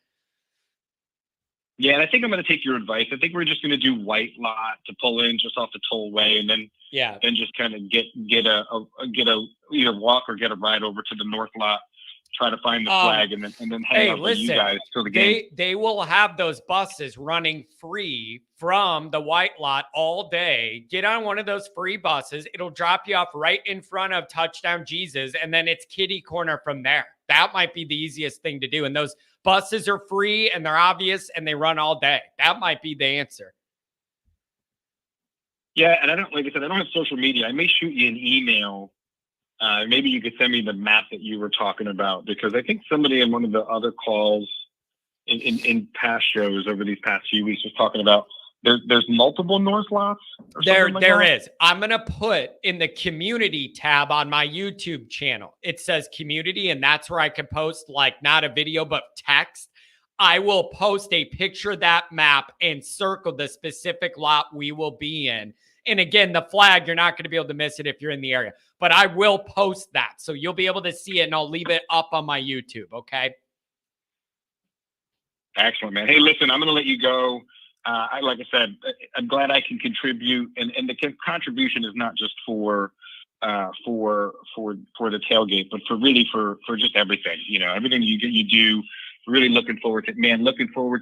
Yeah, and I think I'm going to take your advice. I think we're just going to do white lot to pull in just off the tollway, and then just kind of get a either walk or get a ride over to the north lot, try to find the flag, and then hang out with you guys till the game. They will have those buses running free from the white lot all day. Get on one of those free buses. It'll drop you off right in front of Touchdown Jesus, and then it's kitty corner from there. That might be the easiest thing to do. And those buses are free and they're obvious and they run all day. That might be the answer. Yeah, and I don't have social media. I may shoot you an email. Maybe you could send me the map that you were talking about, because I think somebody in one of the other calls in past shows over these past few weeks was talking about there's multiple north lots. There is. I'm going to put in the community tab on my YouTube channel. It says community, and that's where I can post, like, not a video, but text. I will post a picture of that map and circle the specific lot we will be in. And again, the flag, you're not going to be able to miss it if you're in the area. But I will post that. So you'll be able to see it, and I'll leave it up on my YouTube, okay? Excellent, man. Hey, listen, I'm going to let you go. Like I said, I'm glad I can contribute, and the contribution is not just for the tailgate, but for just everything. Everything you do. Really looking forward to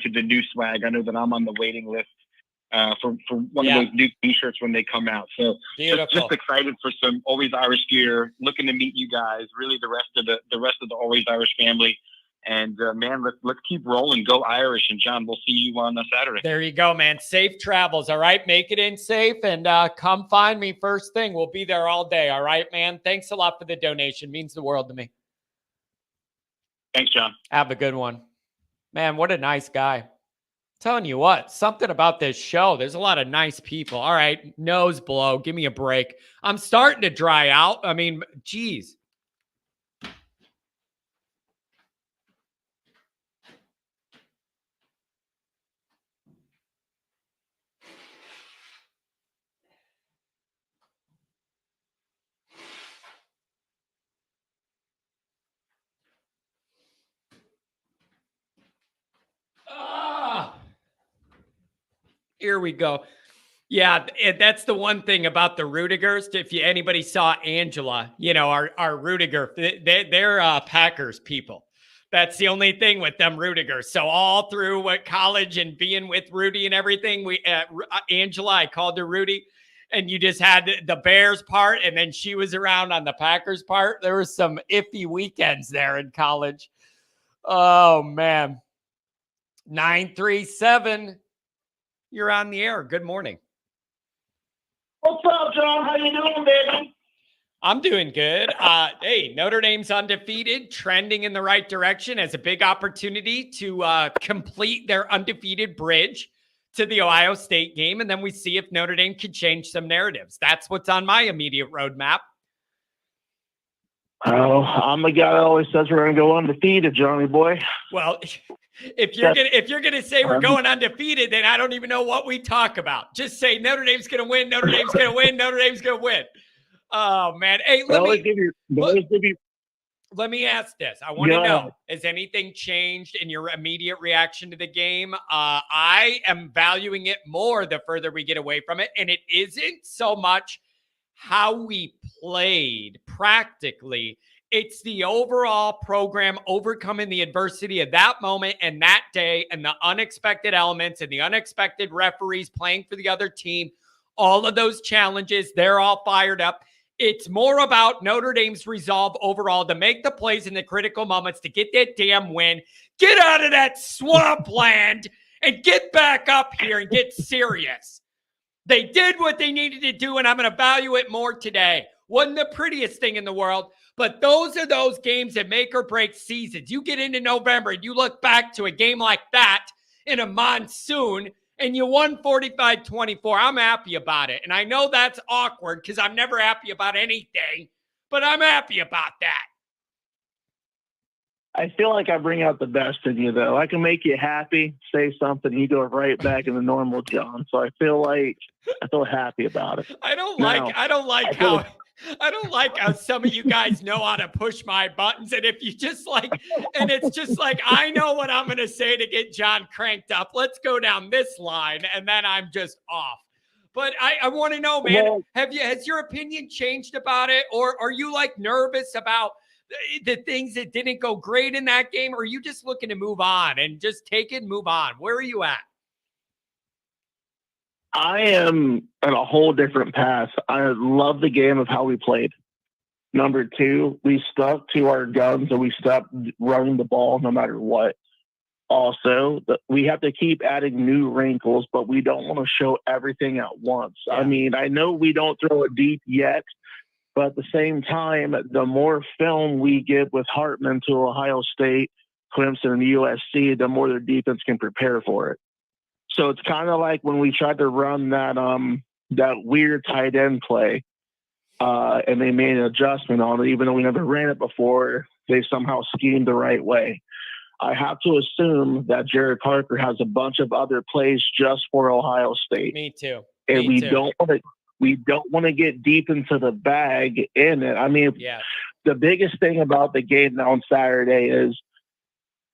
the new swag. I know that I'm on the waiting list for one of those new T-shirts when they come out. So just excited for some Always Irish gear. Looking to meet you guys. Really, the rest of the Always Irish family. And man, let's keep rolling. Go Irish. And John, we'll see you on Saturday. There you go, man. Safe travels. All right, make it in safe, and come find me first thing. We'll be there all day. All right, man. Thanks a lot for the donation. Means the world to me. Thanks, John. Have a good one. Man, what a nice guy. Telling you what, something about this show. There's a lot of nice people. All right, nose blow. Give me a break. I'm starting to dry out. I mean, geez. Here we go. Yeah, that's the one thing about the Rudigers. If anybody saw Angela, our Rudiger, they're Packers people. That's the only thing with them Rudigers. So all through college and being with Rudy and everything, Angela, I called her Rudy, and you just had the Bears part, and then she was around on the Packers part. There were some iffy weekends there in college. Oh, man. 937. You're on the air. Good morning. What's up, John? How you doing, baby? I'm doing good. Hey, Notre Dame's undefeated, trending in the right direction, as a big opportunity to complete their undefeated bridge to the Ohio State game, and then we see if Notre Dame can change some narratives. That's what's on my immediate roadmap. Oh, I'm the guy that always says we're going to go undefeated, Johnny boy. Well, if you're gonna say we're going undefeated, then I don't even know what we talk about. Just say Notre Dame's gonna win. Notre Dame's gonna win. Notre Dame's gonna win. Oh man! Hey, let me ask this. I want to know: has anything changed in your immediate reaction to the game? I am valuing it more the further we get away from it, and it isn't so much how we played practically. It's the overall program overcoming the adversity of that moment and that day and the unexpected elements and the unexpected referees playing for the other team. All of those challenges, they're all fired up. It's more about Notre Dame's resolve overall to make the plays in the critical moments to get that damn win, get out of that swampland, and get back up here and get serious. They did what they needed to do, and I'm going to value it more today. Wasn't the prettiest thing in the world, but those are those games that make or break seasons. You get into November and you look back to a game like that in a monsoon and you won 45-24. I'm happy about it. And I know that's awkward because I'm never happy about anything, but I'm happy about that. I feel like I bring out the best in you, though. I can make you happy, say something, you go right back in the normal John. So I feel happy about it. I don't like how some of you guys know how to push my buttons. And if you just it's just like, I know what I'm going to say to get John cranked up. Let's go down this line. And then I'm just off. But I want to know, man, has your opinion changed about it? Or are you nervous about the things that didn't go great in that game? Or are you just looking to move on and just take it and move on? Where are you at? I am on a whole different path. I love the game of how we played. Number two, we stuck to our guns and we stopped running the ball no matter what. Also, we have to keep adding new wrinkles, but we don't want to show everything at once. Yeah. I mean, I know we don't throw it deep yet, but at the same time, the more film we get with Hartman to Ohio State, Clemson, and USC, the more their defense can prepare for it. So it's kind of like when we tried to run that weird tight end play, and they made an adjustment on it, even though we never ran it before. They somehow schemed the right way. I have to assume that Jared Parker has a bunch of other plays just for Ohio State. Me too. And we don't want to get deep into the bag in it. I mean, the biggest thing about the game now on Saturday is,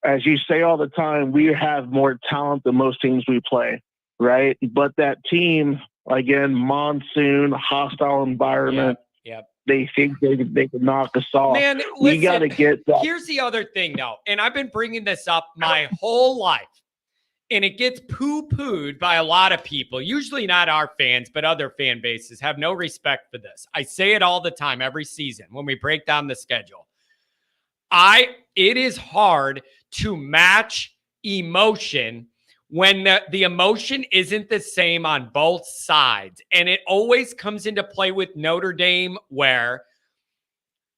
as you say all the time, we have more talent than most teams we play, right? But that team, again, monsoon, hostile environment, they think they can knock us off. Man, we got to get that. Here's the other thing, though, and I've been bringing this up my whole life, and it gets poo-pooed by a lot of people, usually not our fans, but other fan bases have no respect for this. I say it all the time, every season, when we break down the schedule. It is hard to match emotion when the emotion isn't the same on both sides. And it always comes into play with Notre Dame, where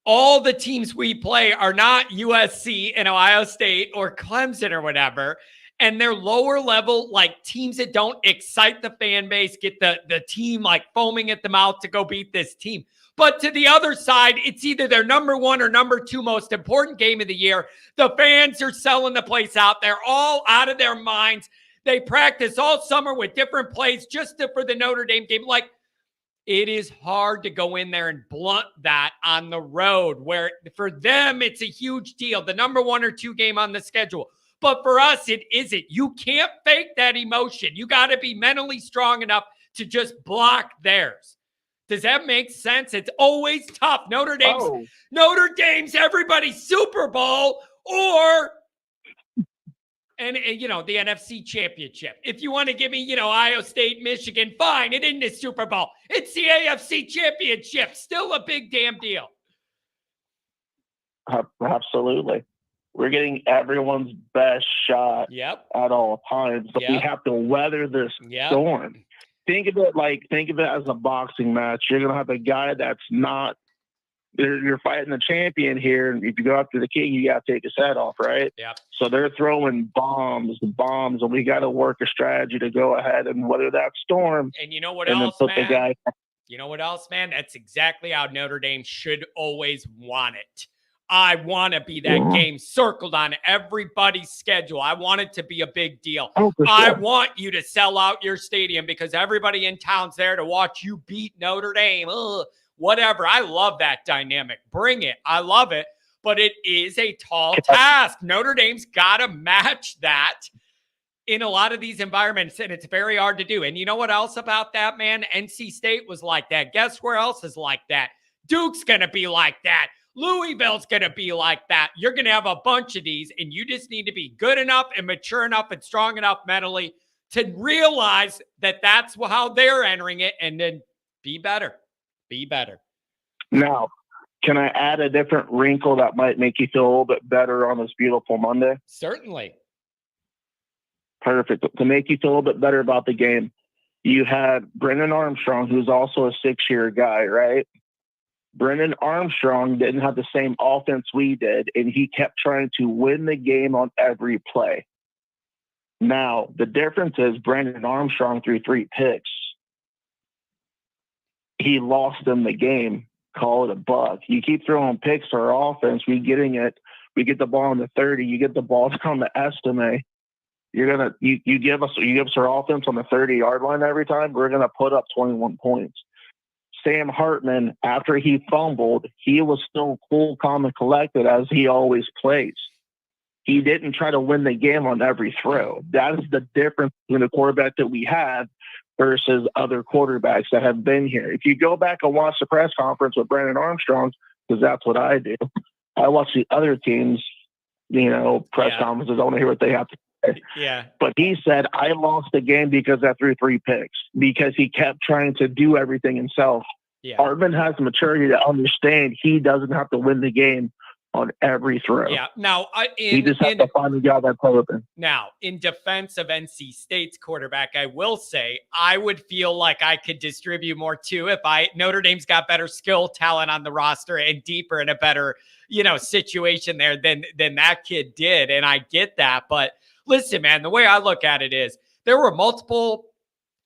all the teams we play are not USC and Ohio State or Clemson or whatever. And they're lower level, like teams that don't excite the fan base, get the team like foaming at the mouth to go beat this team. But to the other side, it's either their number one or number two most important game of the year. The fans are selling the place out. They're all out of their minds. They practice all summer with different plays just for the Notre Dame game. Like, it is hard to go in there and blunt that on the road, where for them, it's a huge deal. The number one or two game on the schedule. But for us, it isn't. You can't fake that emotion. You got to be mentally strong enough to just block theirs. Does that make sense? It's always tough. Notre Dame's everybody's Super Bowl, or and the NFC Championship. If you want to give me, Ohio State, Michigan, fine. It isn't a Super Bowl. It's the AFC Championship. Still a big damn deal. Absolutely. We're getting everyone's best shot at all times, but we have to weather this storm. Think of it as a boxing match. You're going to have a guy that's not, you're fighting the champion here. And if you go after the king, you got to take his head off, right? Yeah. So they're throwing bombs, and we got to work a strategy to go ahead and weather that storm. And you know what else, man? You know what else, man? That's exactly how Notre Dame should always want it. I want to be that game circled on everybody's schedule. I want it to be a big deal. Oh, for sure. I want you to sell out your stadium because everybody in town's there to watch you beat Notre Dame. Whatever. I love that dynamic. Bring it. I love it. But it is a tall task. Notre Dame's got to match that in a lot of these environments, and it's very hard to do. And you know what else about that, man? NC State was like that. Guess where else is like that? Duke's going to be like that. Louisville's going to be like that. You're going to have a bunch of these, and you just need to be good enough and mature enough and strong enough mentally to realize that that's how they're entering it, and then be better. Be better. Now, can I add a different wrinkle that might make you feel a little bit better on this beautiful Monday? Certainly. Perfect. To make you feel a little bit better about the game, you had Brennan Armstrong, who's also a 6-year guy, right? Brennan Armstrong didn't have the same offense we did, and he kept trying to win the game on every play. Now, the difference is Brennan Armstrong threw 3 picks. He lost them the game. Call it a buck. You keep throwing picks for our offense. We get the ball on the 30. You get the ball on the estimate. You give us our offense on the 30-yard line every time. We're gonna put up 21 points. Sam Hartman, after he fumbled, he was still cool, calm, and collected as he always plays. He didn't try to win the game on every throw. That is the difference between the quarterback that we have versus other quarterbacks that have been here. If you go back and watch the press conference with Brandon Armstrong, because that's what I do, I watch the other teams, press conferences. I want to hear what they have to say. Yeah. But he said, I lost the game because I threw 3 picks, because he kept trying to do everything himself. Yeah. Hartman has the maturity to understand he doesn't have to win the game on every throw. Yeah. Now, he just has to find the guy that's open. Now, in defense of NC State's quarterback, I will say I would feel like I could distribute more too if Notre Dame's got better skill talent on the roster and deeper in a better, situation there than that kid did. And I get that. But listen, man, the way I look at it is there were multiple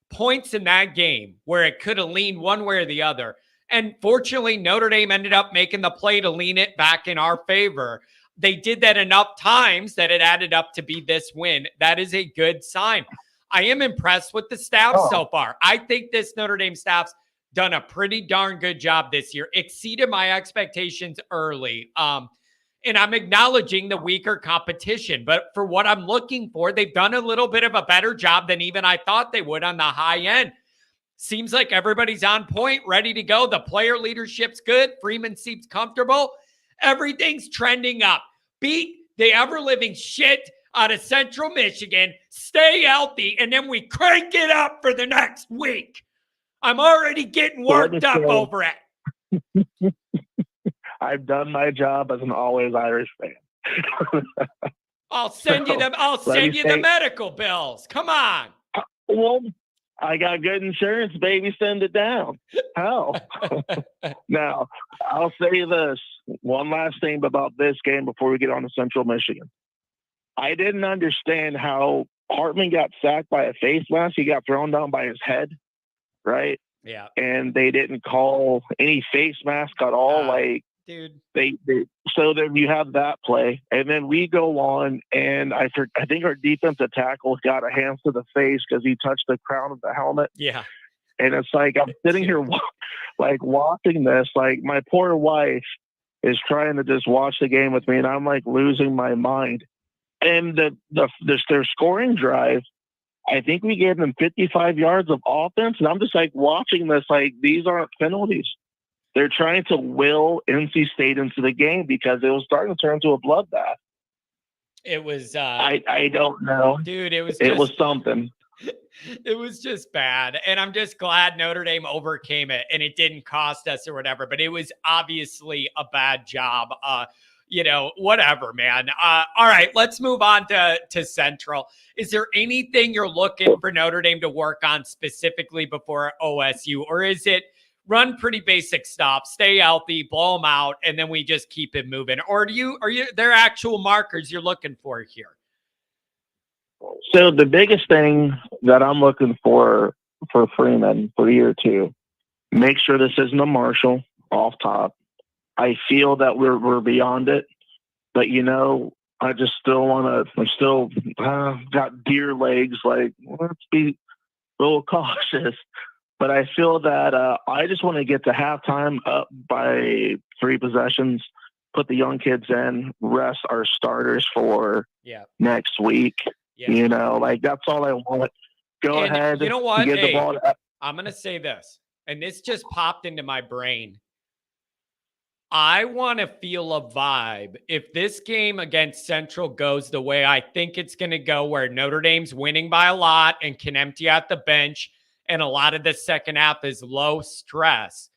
points in that game where it could have leaned one way or the other. And fortunately, Notre Dame ended up making the play to lean it back in our favor. they did that enough times that it added up to be this win. That is a good sign. I am impressed with the staff so far. I think this Notre Dame staff's done a pretty darn good job this year, exceeded my expectations early. And I'm acknowledging the weaker competition, but for what I'm looking for, they've done a little bit of a better job than even I thought they would on the high end. Seems like everybody's on point, ready to go. The player leadership's good. Freeman seems comfortable. Everything's trending up. Beat the ever-living shit out of Central Michigan, stay healthy, and then we crank it up for the next week. I'm already getting worked up over it. I've done my job as an always Irish fan. I'll send you the medical bills. Come on. Well, I got good insurance, baby. Send it down. Hell. Now, I'll say this. One last thing about this game before we get on to Central Michigan. I didn't understand how Hartman got sacked by a face mask. He got thrown down by his head, right? Yeah. And they didn't call any face mask at all. Dude. They so then you have that play, and then we go on, and I think our defensive tackle got a hands to the face because he touched the crown of the helmet. Yeah. And it's like I'm sitting here watching this. Like my poor wife is trying to just watch the game with me, and I'm like losing my mind. And their scoring drive, I think we gave them 55 yards of offense. And I'm just like watching this, like these aren't penalties. They're trying to will NC State into the game because it was starting to turn into a bloodbath. It was, I don't know. Dude, it was something. It was just bad. And I'm just glad Notre Dame overcame it and it didn't cost us or whatever, but it was obviously a bad job. Whatever, man. All right, let's move on to Central. Is there anything you're looking for Notre Dame to work on specifically before OSU, or is it run pretty basic stuff, stay healthy, blow them out, and then we just keep it moving? Or are there actual markers you're looking for here? So the biggest thing that I'm looking for Freeman for year two, make sure this isn't a Marshall off top. I feel that we're beyond it, but I just still want to. I'm still got deer legs. Like, let's be a little cautious. But I feel that I just want to get to halftime up by 3 possessions, put the young kids in, rest our starters for next week. Yeah. That's all I want. Go ahead. You know what? Get the ball. I'm going to say this, and this just popped into my brain. I want to feel a vibe. If this game against Central goes the way I think it's going to go, where Notre Dame's winning by a lot and can empty out the bench, and a lot of the second half is low stress,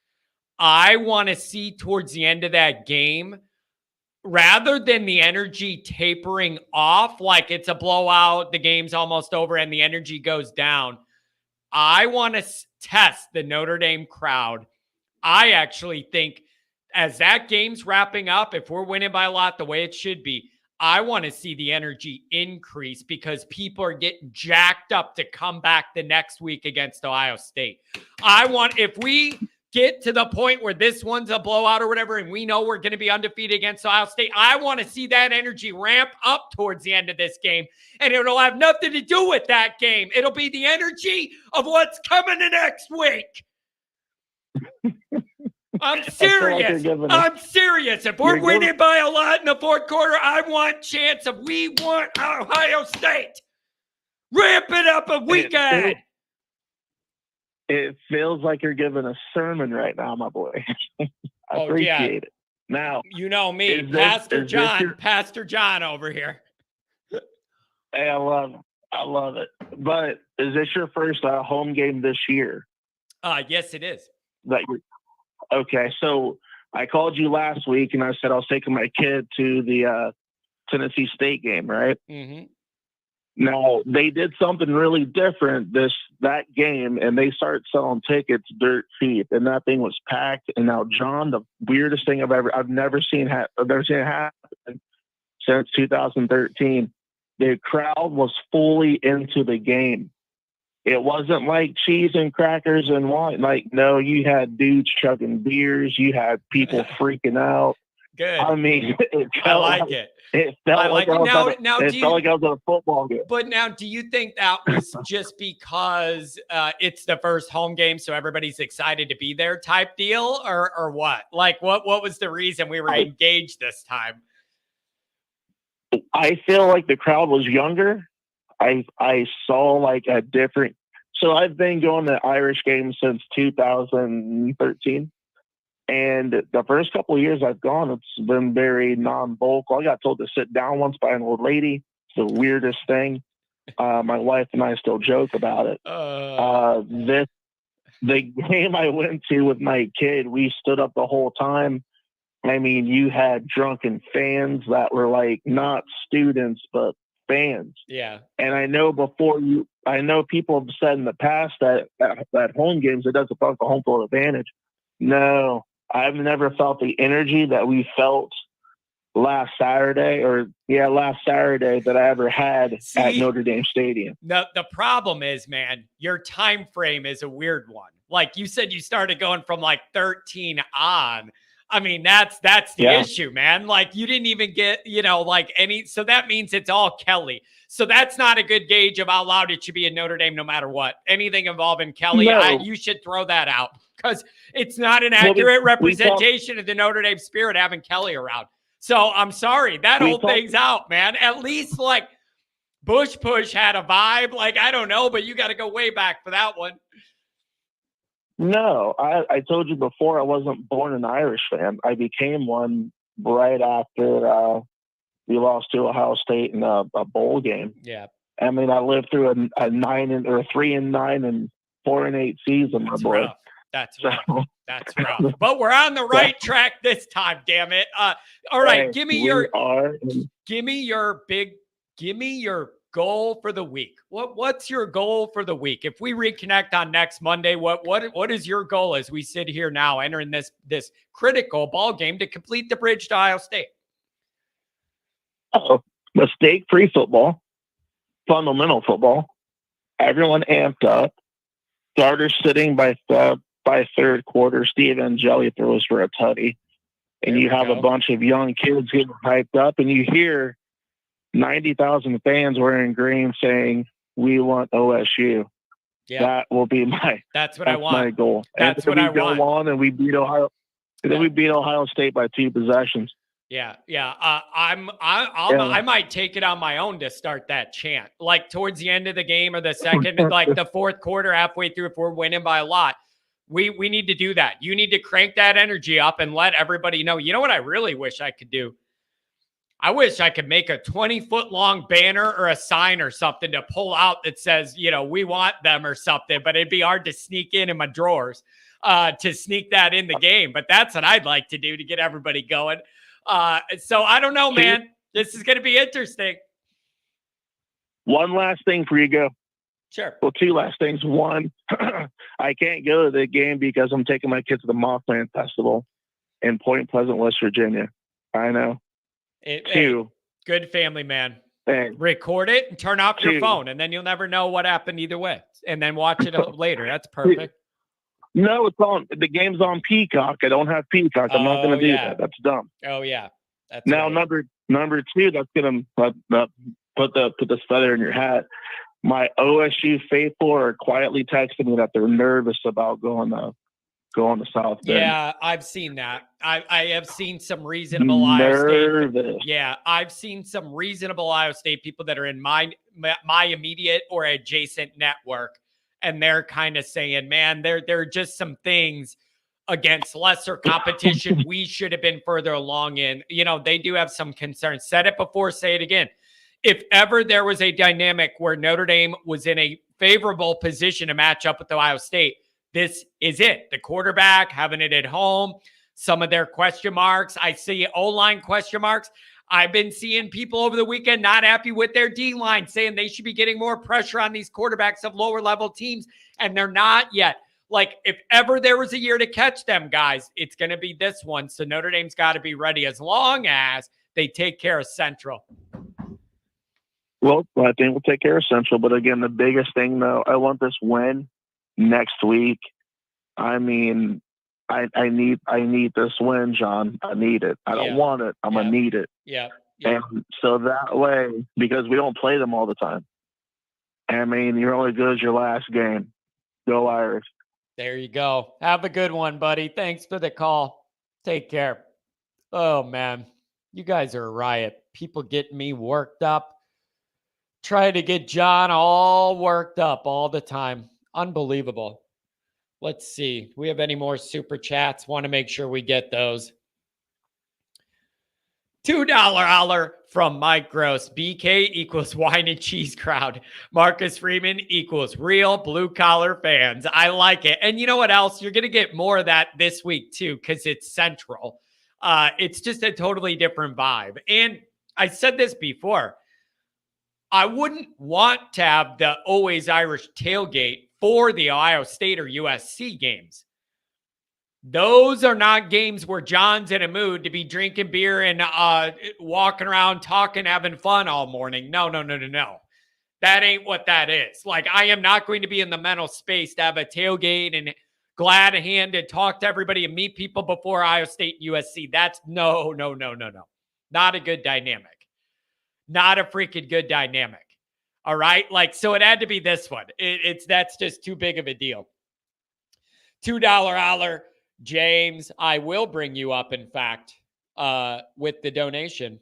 I want to see towards the end of that game, rather than the energy tapering off, like it's a blowout, the game's almost over, and the energy goes down, I want to test the Notre Dame crowd. I actually think as that game's wrapping up, if we're winning by a lot the way it should be, I want to see the energy increase because people are getting jacked up to come back the next week against Ohio State. If we get to the point where this one's a blowout or whatever, and we know we're going to be undefeated against Ohio State, I want to see that energy ramp up towards the end of this game. And it'll have nothing to do with that game. It'll be the energy of what's coming the next week. I'm serious. I'm serious. If we're winning by a lot in the fourth quarter, I want chance of we want Ohio State. Ramp it up a week ahead. It feels like you're giving a sermon right now, my boy. I appreciate it. Now, you know me, Pastor John over here. Hey, I love it. But is this your first home game this year? Yes, it is. Okay, so I called you last week and I said I was taking my kid to the Tennessee State game, right? Mm-hmm. Now, they did something really different that game, and they started selling tickets dirt cheap, and that thing was packed. And now, John, the weirdest thing I've never seen it happen since 2013. The crowd was fully into the game. It wasn't like cheese and crackers and wine. No, you had dudes chugging beers. You had people freaking out. Good. I mean, I like it. It felt I like it. It felt like I was at a football game. But now, do you think that was just because it's the first home game, so everybody's excited to be there type deal, or what? Like, what was the reason we were engaged this time? I feel like the crowd was younger. I saw like a different. So I've been going to Irish games since 2013. And the first couple of years I've gone, it's been very non-vocal. I got told to sit down once by an old lady. It's the weirdest thing. My wife and I still joke about it. The game I went to with my kid, we stood up the whole time. I mean, you had drunken fans that were like not students, but fans. Yeah. And I know people have said in the past that at home games, it doesn't affect the home field advantage. No, I've never felt the energy that we felt last Saturday that I ever had at Notre Dame Stadium. The problem is, man, your time frame is a weird one. Like you said, you started going from like 13 on. I mean, that's the issue, man. Like you didn't even get, like any, so that means it's all Kelly. So that's not a good gauge of how loud it should be in Notre Dame, no matter what. Anything involving Kelly, you should throw that out because it's not an accurate representation of the Notre Dame spirit having Kelly around. So I'm sorry, that whole thing's out, man. At least like Bush Push had a vibe. Like, I don't know, but you got to go way back for that one. No, I told you before, I wasn't born an Irish fan. I became one right after we lost to Ohio State in a bowl game. Yeah. I mean, I lived through a 3-9 and 4-8 season, my boy. Rough. That's rough. That's rough. But we're on the right track this time, damn it. All right, give me your goal for the week. What's your goal for the week? If we reconnect on next Monday, what is your goal as we sit here now entering this critical ball game to complete the bridge to Ohio State? Mistake-free football, fundamental football, everyone amped up, starters sitting by third quarter, Steve Angeli throws for a tutty, and you have a bunch of young kids getting hyped up, and you hear 90,000 fans wearing green saying, "We want OSU." Yeah, that will be that's I want. My goal. That's what I want. We go on and we beat Ohio. Then we beat Ohio State by 2 possessions. Yeah. I might take it on my own to start that chant. Like towards the end of the game or the second, like the fourth quarter, halfway through, if we're winning by a lot, we need to do that. You need to crank that energy up and let everybody know. You know what I really wish I could do? I wish I could make a 20-foot long banner or a sign or something to pull out that says, we want them or something, but it'd be hard to sneak in my drawers to sneak that in the game. But that's what I'd like to do to get everybody going. So I don't know, man. This is going to be interesting. One last thing for you to go. Sure. Well, 2 last things. One, I can't go to the game because I'm taking my kids to the Mothman Festival in Point Pleasant, West Virginia. I know. 2. Good family, man. Thanks. Record it and turn off your phone, and then you'll never know what happened either way. And then watch it later. That's perfect. No, it's on. The game's on Peacock. I don't have Peacock. I'm not going to do that. That's dumb. Oh yeah. That's now right. number 2. That's going to put this feather in your hat. My OSU faithful are quietly texting me that they're nervous about going to South Bend. Yeah, I've seen that. I have seen some reasonable Ohio State. Yeah, I've seen some reasonable Ohio State people that are in my immediate or adjacent network, and they're kind of saying, man, there are just some things against lesser competition we should have been further along in. They do have some concerns. Said it before, say it again. If ever there was a dynamic where Notre Dame was in a favorable position to match up with Ohio State, this is it. The quarterback having it at home, some of their question marks. I see O-line question marks. I've been seeing people over the weekend not happy with their D-line, saying they should be getting more pressure on these quarterbacks of lower level teams, and they're not yet. Like, if ever there was a year to catch them, guys, it's going to be this one. So Notre Dame's got to be ready as long as they take care of Central. Well, I think we'll take care of Central. But again, the biggest thing, though, I want this win next week. I mean, I need this win, John. I need it. I don't want it. I'm gonna need it. Yeah. And so that way, because we don't play them all the time. I mean, you're only good as your last game. Go Irish. There you go. Have a good one, buddy. Thanks for the call. Take care. Oh, man. You guys are a riot. People getting me worked up. Try to get John all worked up all the time. Unbelievable. Let's see. Do we have any more super chats? Want to make sure we get those. $2 holler from Mike Gross. BK equals wine and cheese crowd. Marcus Freeman equals real blue collar fans. I like it. And you know what else? You're going to get more of that this week too, because it's Central. It's just a totally different vibe. And I said this before. I wouldn't want to have the Always Irish tailgate for the Ohio State or USC games. Those are not games where John's in a mood to be drinking beer and walking around talking, having fun all morning. No. That ain't what that is. Like, I am not going to be in the mental space to have a tailgate and glad hand to talk to everybody and meet people before Ohio State and USC. That's no. Not a good dynamic. Not a freaking good dynamic. All right? Like, so it had to be this one. That's just too big of a deal. $2 holler. James, I will bring you up, in fact, with the donation.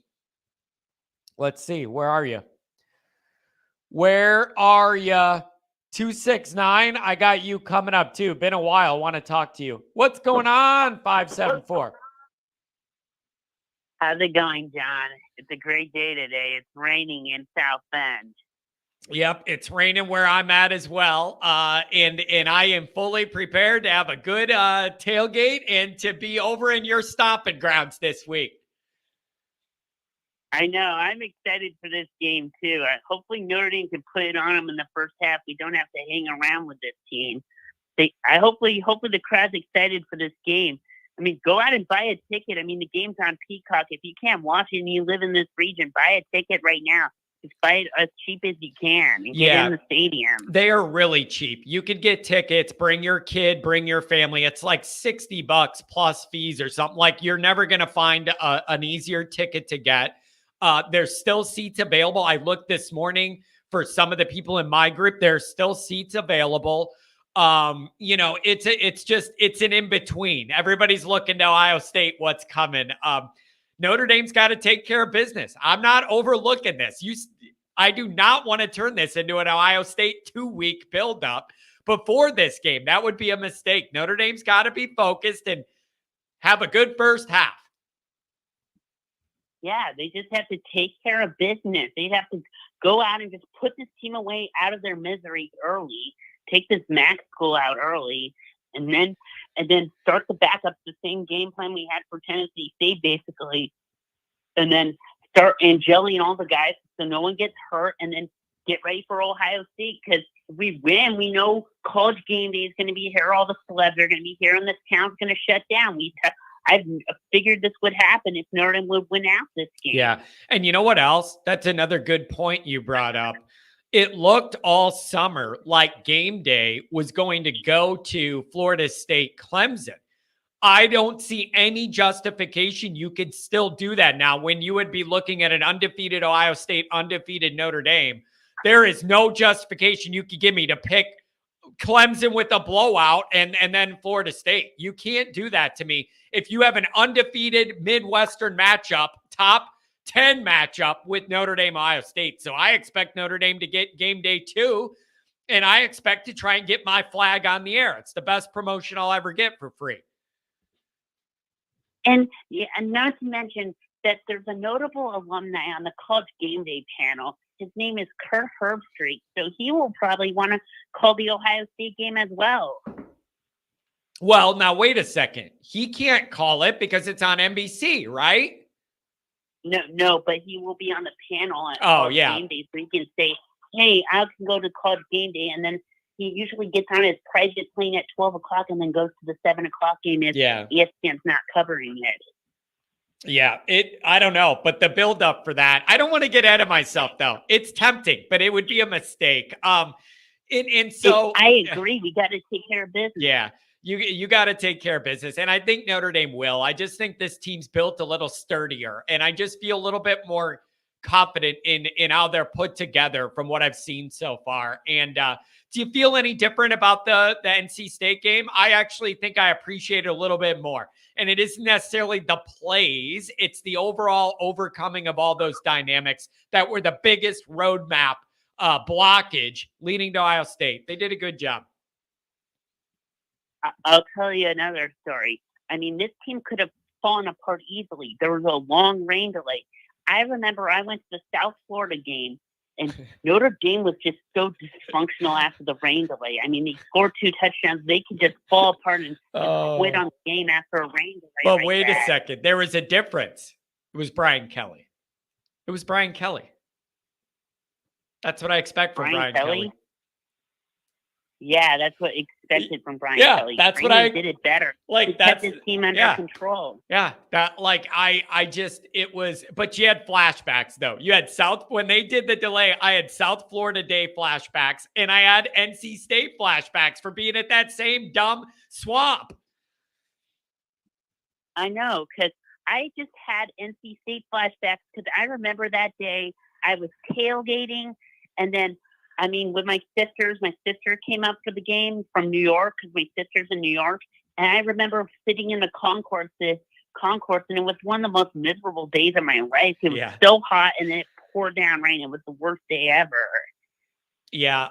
Let's see. Where are you? 269. I got you coming up, too. Been a while. Want to talk to you. What's going on, 574? How's it going, John? It's a great day today. It's raining in South Bend. Yep, it's raining where I'm at as well. And I am fully prepared to have a good tailgate and to be over in your stomping grounds this week. I know. I'm excited for this game, too. Hopefully Notre Dame can put it on them in the first half. We don't have to hang around with this team. Hopefully the crowd's excited for this game. I mean, go out and buy a ticket. I mean, the game's on Peacock. If you can't watch it and you live in this region, buy a ticket right now. Just buy it as cheap as you can and get in the stadium. They are really cheap. You could get tickets, bring your kid, bring your family. It's like $60 plus fees or something. Like, you're never going to find an easier ticket to get. There's still seats available. I looked this morning for some of the people in my group. There's still seats available. It's an in-between. Everybody's looking to Ohio State, what's coming. Notre Dame's got to take care of business. I'm not overlooking this. I do not want to turn this into an Ohio State 2-week buildup before this game. That would be a mistake. Notre Dame's got to be focused and have a good first half. Yeah, they just have to take care of business. They have to go out and just put this team away out of their misery early, take this MAC school out early, and then start the backups, the same game plan we had for Tennessee State, basically. And then start gelling all the guys so no one gets hurt, and then get ready for Ohio State. Because if we win, we know College Game Day is going to be here. All the celebs are going to be here, and this town's going to shut down. I've figured this would happen if Notre Dame would win out this game. Yeah, and you know what else? That's another good point you brought up. It looked all summer like game day was going to go to Florida State Clemson. I don't see any justification you could still do that now when you would be looking at an undefeated Ohio State, undefeated Notre Dame. There is no justification you could give me to pick Clemson with a blowout and then Florida State. You can't do that to me. If you have an undefeated Midwestern matchup, top 10 matchup with Notre Dame, Ohio State. So I expect Notre Dame to get game day 2, and I expect to try and get my flag on the air. It's the best promotion I'll ever get for free. And not to mention that there's a notable alumni on the College Game Day panel. His name is Kurt Herbstreit, so he will probably want to call the Ohio State game as well. Well, now wait a second. He can't call it because it's on NBC, right? No, but he will be on the panel at Game Day, so he can say, hey, I can go to College Game Day, and then he usually gets on his private plane at 12 o'clock and then goes to the 7 o'clock game if ESPN's not covering it. Yeah, I don't know, but the buildup for that, I don't want to get ahead of myself, though. It's tempting, but it would be a mistake. And so I agree. We got to take care of business. Yeah. You got to take care of business. And I think Notre Dame will. I just think this team's built a little sturdier. And I just feel a little bit more confident in how they're put together from what I've seen so far. And do you feel any different about the NC State game? I actually think I appreciate it a little bit more. And it isn't necessarily the plays, it's the overall overcoming of all those dynamics that were the biggest roadmap blockage leading to Ohio State. They did a good job. I'll tell you another story. I mean, this team could have fallen apart easily. There was a long rain delay. I remember I went to the South Florida game, and Notre Dame was just so dysfunctional after the rain delay. I mean, they scored 2 touchdowns. They could just fall apart and quit on the game after a rain delay. But wait a second. There was a difference. It was Brian Kelly. That's what I expect from Brian Kelly. Yeah, that's what expected from Brian Kelly. That's Brandon what I did it better. Like. He That's kept his team under control. Yeah, that it was. But you had flashbacks though. You had when they did the delay. I had South Florida Day flashbacks, and I had NC State flashbacks for being at that same dumb swamp. I know, because I just had NC State flashbacks because I remember that day I was tailgating, and then. I mean, with my sister came up for the game from New York because my sister's in New York. And I remember sitting in the concourse, and it was one of the most miserable days of my life. It was so hot, and then it poured down rain. It was the worst day ever. Yeah.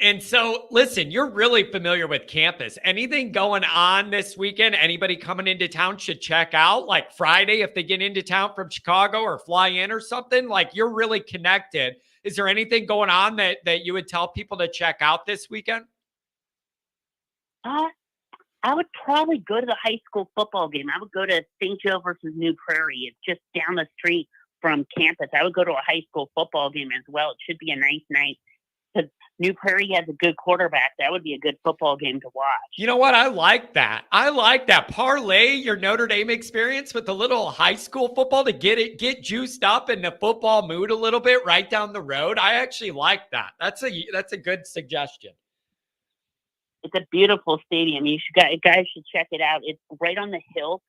And so, listen, you're really familiar with campus. Anything going on this weekend? Anybody coming into town should check out? Like Friday, if they get into town from Chicago or fly in or something? Like, you're really connected. Is there anything going on that you would tell people to check out this weekend? I would probably go to the high school football game. I would go to St. Joe versus New Prairie. It's just down the street from campus. I would go to a high school football game as well. It should be a nice night because New Prairie has a good quarterback. That would be a good football game to watch. You know what? I like that. Parlay your Notre Dame experience with a little high school football to get juiced up in the football mood a little bit right down the road. I actually like that. That's a good suggestion. It's a beautiful stadium. Guys should check it out. It's right on the hill.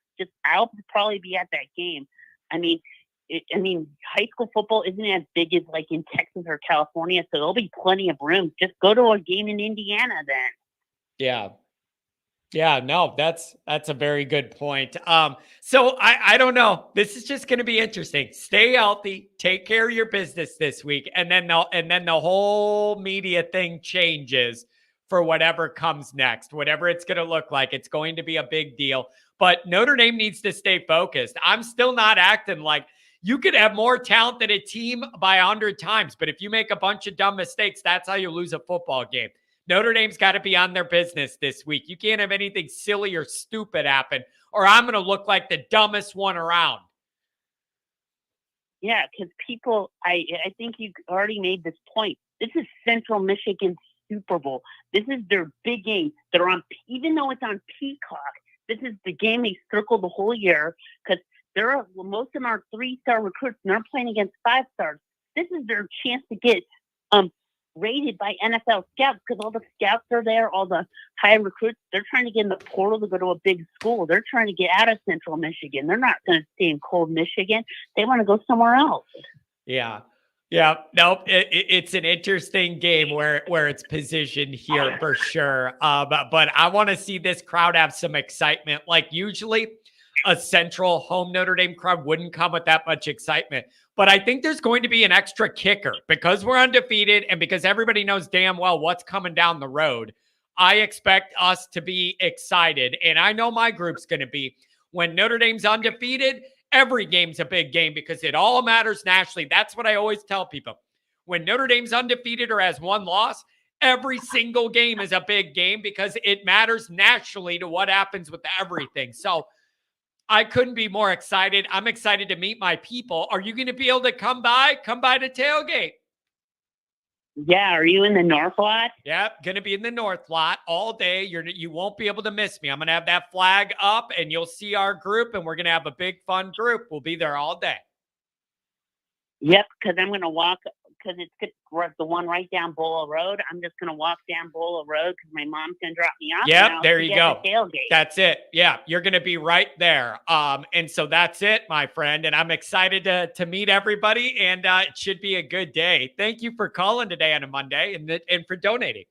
I'll probably be at that game. I mean, high school football isn't as big as like in Texas or California, so there'll be plenty of room. Just go to a game in Indiana then. Yeah. Yeah, no, that's a very good point. So I don't know. This is just going to be interesting. Stay healthy, take care of your business this week, and then the whole media thing changes for whatever comes next, whatever it's going to look like. It's going to be a big deal. But Notre Dame needs to stay focused. I'm still not acting like you could have more talent than a team by 100 times, but if you make a bunch of dumb mistakes, that's how you lose a football game. Notre Dame's got to be on their business this week. You can't have anything silly or stupid happen, or I'm going to look like the dumbest one around. Yeah, because people, I think you already made this point. This is Central Michigan's Super Bowl. This is their big game. They're on, even though it's on Peacock, this is the game they circle the whole year because most of them are 3-star recruits and they're playing against 5-stars. This is their chance to get rated by NFL scouts because all the scouts are there, all the high recruits. They're trying to get in the portal to go to a big school. They're trying to get out of Central Michigan. They're not going to stay in cold Michigan. They want to go somewhere else. Yeah. Yeah. Nope. It's an interesting game where it's positioned here for sure. But I want to see this crowd have some excitement. Like usually a central home Notre Dame crowd wouldn't come with that much excitement. But I think there's going to be an extra kicker because we're undefeated and because everybody knows damn well what's coming down the road. I expect us to be excited. And I know my group's going to be. When Notre Dame's undefeated, every game's a big game because it all matters nationally. That's what I always tell people. When Notre Dame's undefeated or has one loss, every single game is a big game because it matters nationally to what happens with everything. So I couldn't be more excited. I'm excited to meet my people. Are you going to be able to come by to Tailgate? Yeah. Are you in the North Lot? Yep. Going to be in the North Lot all day. You won't be able to miss me. I'm going to have that flag up and you'll see our group and we're going to have a big fun group. We'll be there all day. Yep. Cause I'm going to walk because it's the one right down Bowler Road. I'm just going to walk down Bowler Road because my mom's going to drop me off. Yep, there you go. The tailgate. That's it. Yeah, you're going to be right there. And so that's it, my friend. And I'm excited to meet everybody, and it should be a good day. Thank you for calling today on a Monday and for donating.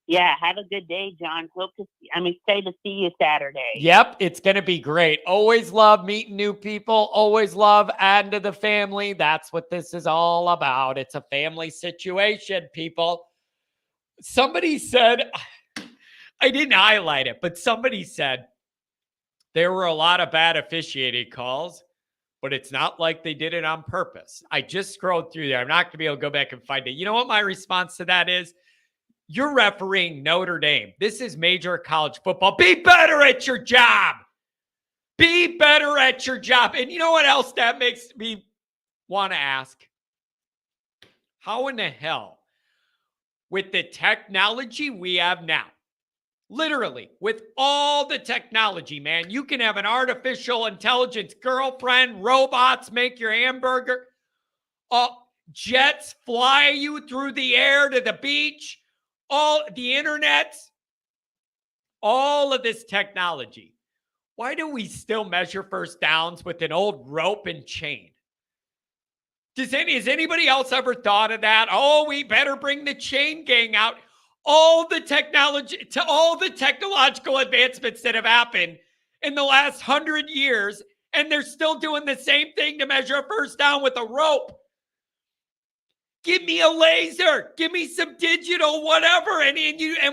Yeah, have a good day, John. I'm excited to see you Saturday. Yep, it's going to be great. Always love meeting new people. Always love adding to the family. That's what this is all about. It's a family situation, people. Somebody said, I didn't highlight it, but somebody said there were a lot of bad officiating calls, but it's not like they did it on purpose. I just scrolled through there. I'm not going to be able to go back and find it. You know what my response to that is? You're refereeing Notre Dame. This is major college football. Be better at your job. Be better at your job. And you know what else that makes me want to ask? How in the hell, with the technology we have now, literally, with all the technology, man, you can have an artificial intelligence girlfriend, robots make your hamburger, jets fly you through the air to the beach, all the internet, all of this technology. Why do we still measure first downs with an old rope and chain? Has anybody else ever thought of that? Oh, we better bring the chain gang out. All the technological advancements that have happened in the last 100 years, and they're still doing the same thing to measure a first down with a rope. Give me a laser. Give me some digital whatever. And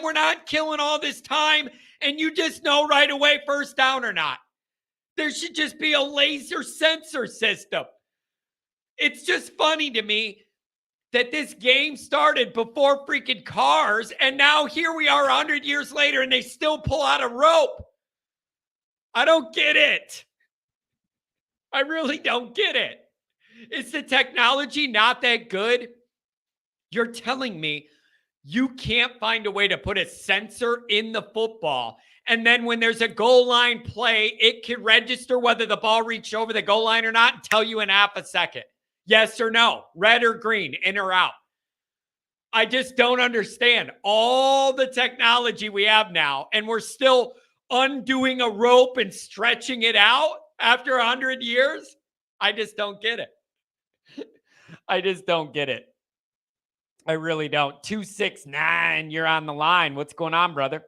we're not killing all this time. And you just know right away first down or not. There should just be a laser sensor system. It's just funny to me that this game started before freaking cars. And now here we are 100 years later and they still pull out a rope. I don't get it. I really don't get it. Is the technology not that good? You're telling me you can't find a way to put a sensor in the football, and then when there's a goal line play, it can register whether the ball reached over the goal line or not and tell you in half a second. Yes or no, red or green, in or out. I just don't understand all the technology we have now, and we're still undoing a rope and stretching it out after 100 years. I just don't get it. I just don't get it. I really don't. 269, you're on the line. What's going on, brother?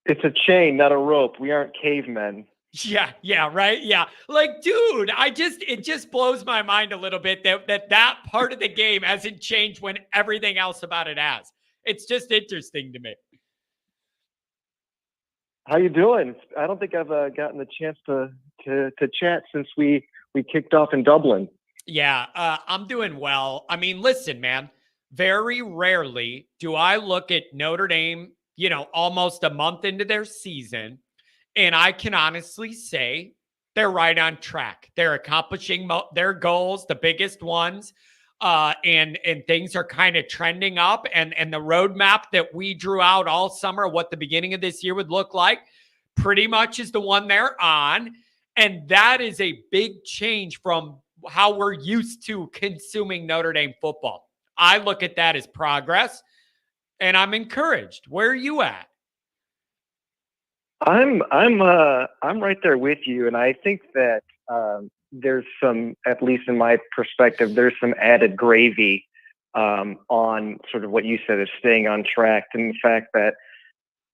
It's a chain, not a rope. We aren't cavemen. Yeah, right? Yeah. Like, dude, it just blows my mind a little bit that part of the game hasn't changed when everything else about it has. It's just interesting to me. How you doing? I don't think I've gotten the chance to chat since we kicked off in Dublin. Yeah, I'm doing well. I mean, listen, man, very rarely do I look at Notre Dame, almost a month into their season, and I can honestly say they're right on track. They're accomplishing their goals, the biggest ones, and things are kind of trending up. And the roadmap that we drew out all summer, what the beginning of this year would look like, pretty much is the one they're on. And that is a big change from how we're used to consuming Notre Dame football. I look at that as progress, and I'm encouraged. Where are you at? I'm right there with you, and I think that there's some, at least in my perspective, there's some added gravy on sort of what you said is staying on track, and the fact that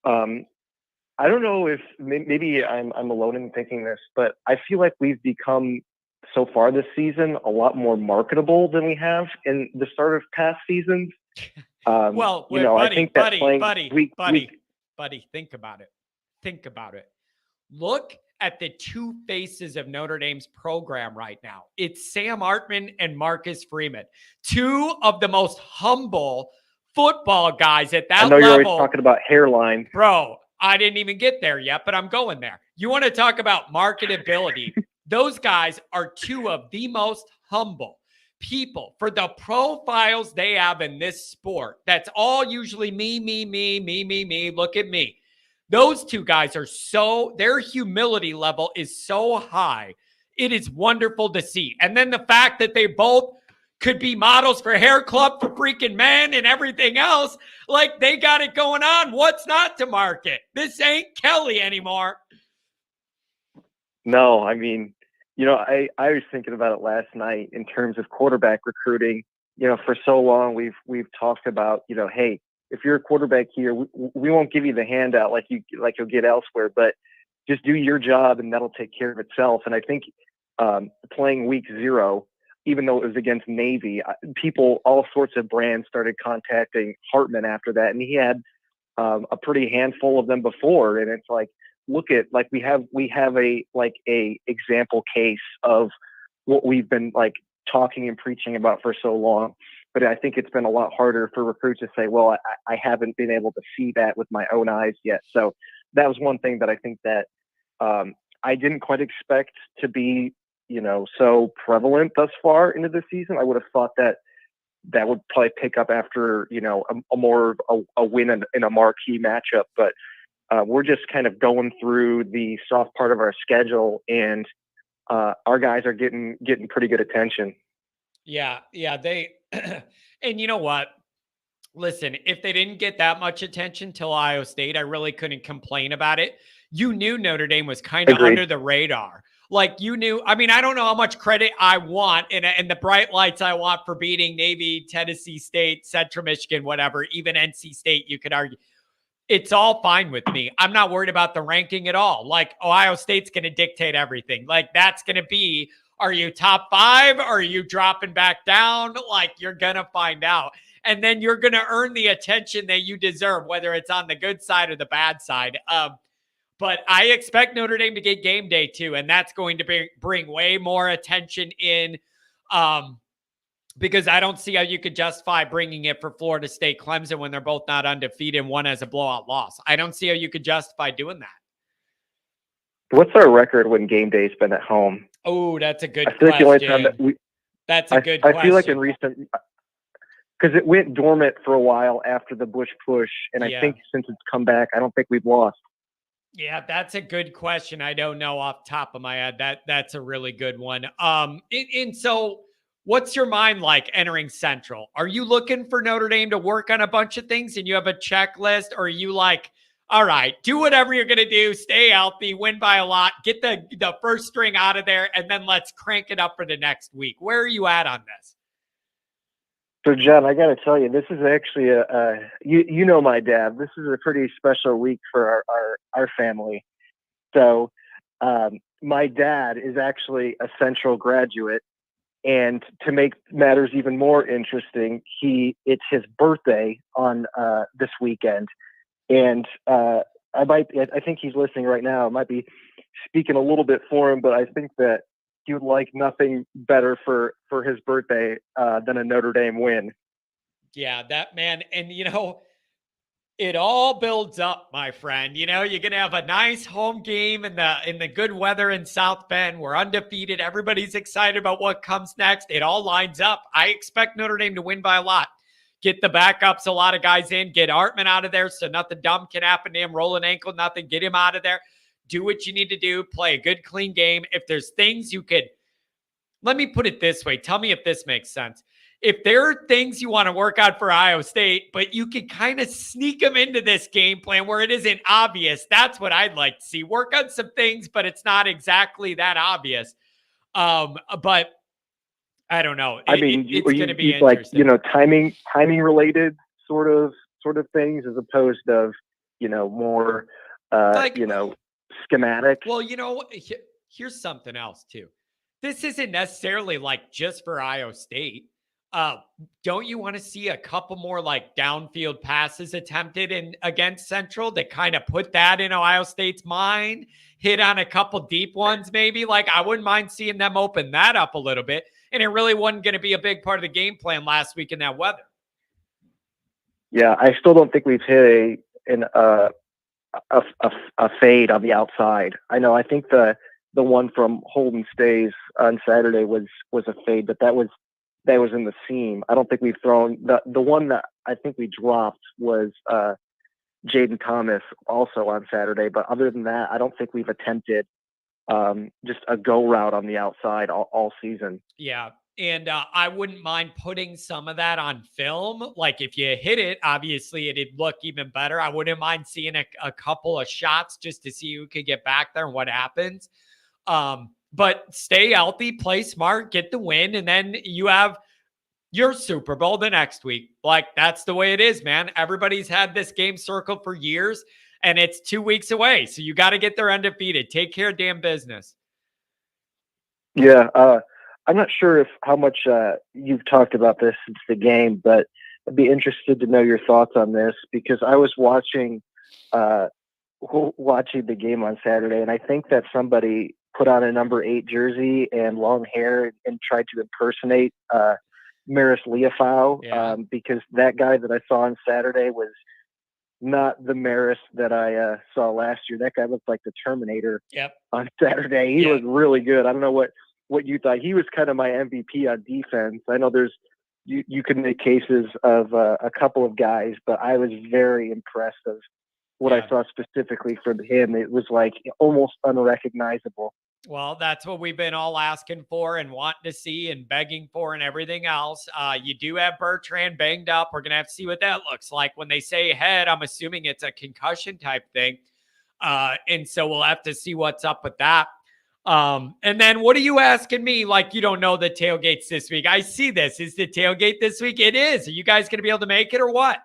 I don't know if maybe I'm alone in thinking this, but I feel like we've become so far this season a lot more marketable than we have in the start of past seasons. Well, buddy, I think that buddy, think about it. Think about it. Look at the two faces of Notre Dame's program right now. It's Sam Hartman and Marcus Freeman, two of the most humble football guys at that level. I know you're always talking about hairline. Bro, I didn't even get there yet, but I'm going there. You want to talk about marketability? Those guys are two of the most humble people for the profiles they have in this sport. That's all usually me. Look at me. Those two guys are their humility level is so high. It is wonderful to see. And then the fact that they both could be models for Hair Club for freaking men and everything else, like they got it going on. What's not to market? This ain't Kelly anymore. No, I mean, I was thinking about it last night in terms of quarterback recruiting. For so long we've talked about, hey, if you're a quarterback here, we won't give you the handout like you'll get elsewhere, but just do your job and that'll take care of itself. And I think playing week 0, even though it was against Navy, all sorts of brands started contacting Hartman after that, and he had a pretty handful of them before. And it's like, look at, like, we have a example case of what we've been like talking and preaching about for so long. But I think it's been a lot harder for recruits to say, well, I haven't been able to see that with my own eyes yet. So that was one thing that I think that I didn't quite expect to be, so prevalent thus far into the season. I would have thought that would probably pick up after, a win in a marquee matchup. But we're just kind of going through the soft part of our schedule, and our guys are getting pretty good attention. Yeah, they and you know what? Listen, if they didn't get that much attention till Ohio State, I really couldn't complain about it. You knew Notre Dame was kind of under the radar. Like, you knew, I mean, I don't know how much credit I want and the bright lights I want for beating Navy, Tennessee State, Central Michigan, whatever, even NC State, you could argue. It's all fine with me. I'm not worried about the ranking at all. Like, Ohio State's going to dictate everything. Like, that's going to be, are you top 5? Or are you dropping back down? Like, you're going to find out. And then you're going to earn the attention that you deserve, whether it's on the good side or the bad side. But I expect Notre Dame to get game day too. And that's going to bring way more attention in because I don't see how you could justify bringing it for Florida State, Clemson when they're both not undefeated and one has a blowout loss. I don't see how you could justify doing that. What's our record when game day's been at home? Oh, that's a good question. That's a good question. I feel like in recent, because it went dormant for a while after the Bush push, and I think since it's come back, I don't think we've lost. Yeah, that's a good question. I don't know off the top of my head. That's a really good one. And so what's your mind like entering Central? Are you looking for Notre Dame to work on a bunch of things and you have a checklist, or are you like, all right, do whatever you're going to do, stay healthy, win by a lot, get the first string out of there, and then let's crank it up for the next week? Where are you at on this? So, John, I got to tell you, this is actually you know my dad. This is a pretty special week for our family. So, my dad is actually a Central graduate, and to make matters even more interesting, it's his birthday on this weekend, and I think he's listening right now. I might be speaking a little bit for him, but I think that he would like nothing better for his birthday than a Notre Dame win. Yeah, that man. And, it all builds up, my friend. You're going to have a nice home game in the good weather in South Bend. We're undefeated. Everybody's excited about what comes next. It all lines up. I expect Notre Dame to win by a lot. Get the backups, a lot of guys in. Get Hartman out of there so nothing dumb can happen to him. Roll an ankle, nothing. Get him out of there. Do what you need to do. Play a good, clean game. If there's things you could, let me put it this way. Tell me if this makes sense. If there are things you want to work out for Ohio State, but you can kind of sneak them into this game plan where it isn't obvious, that's what I'd like to see. Work on some things, but it's not exactly that obvious. But I don't know. It's going to be interesting. Like, timing related sort of things, as opposed to, more, schematic. Well, here's something else too. This isn't necessarily like just for Ohio State. Don't you want to see a couple more like downfield passes attempted against Central that kind of put that in Ohio State's mind? Hit on a couple deep ones, maybe. Like, I wouldn't mind seeing them open that up a little bit. And it really wasn't going to be a big part of the game plan last week in that weather. Yeah, I still don't think we've hit a fade on the outside. I think the one from Holden Stays on Saturday was a fade, but that was in the seam. I don't think we've thrown the one that I think we dropped was Jaden Thomas also on Saturday. But other than that, I don't think we've attempted just a go route on the outside all season. Yeah. And I wouldn't mind putting some of that on film. Like if you hit it, obviously it'd look even better. I wouldn't mind seeing a couple of shots just to see who could get back there and what happens. But stay healthy, play smart, get the win, and then you have your Super Bowl the next week. Like that's the way it is, man. Everybody's had this game circled for years, and it's 2 weeks away. So you got to get there undefeated. Take care of damn business. Yeah. I'm not sure how much you've talked about this since the game, but I'd be interested to know your thoughts on this because I was watching the game on Saturday, and I think that somebody put on a number 8 jersey and long hair and tried to impersonate Maris Liafau because that guy that I saw on Saturday was not the Maris that I saw last year. That guy looked like the Terminator on Saturday. He was really good. I don't know what you thought. He was kind of my MVP on defense. I know you could make cases of a couple of guys, but I was very impressed of what I saw specifically from him. It was like almost unrecognizable. Well, that's what we've been all asking for and wanting to see and begging for and everything else. You do have Bertrand banged up. We're going to have to see what that looks like. When they say head, I'm assuming it's a concussion type thing. And so we'll have to see what's up with that. And then what are you asking me? Like, you don't know the tailgates this week. I see this. Is the tailgate this week? It is. Are you guys going to be able to make it or what?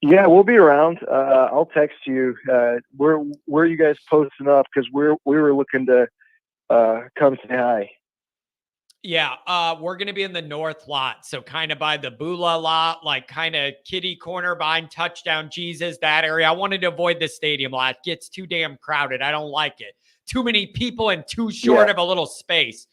Yeah, we'll be around. I'll text you. Where are you guys posting up? Because we were looking to come say hi. Yeah, we're going to be in the north lot. So kind of by the Bula lot, like kind of kitty corner behind Touchdown Jesus, that area. I wanted to avoid the stadium lot. It gets too damn crowded. I don't like it. Too many people and too short of a little space.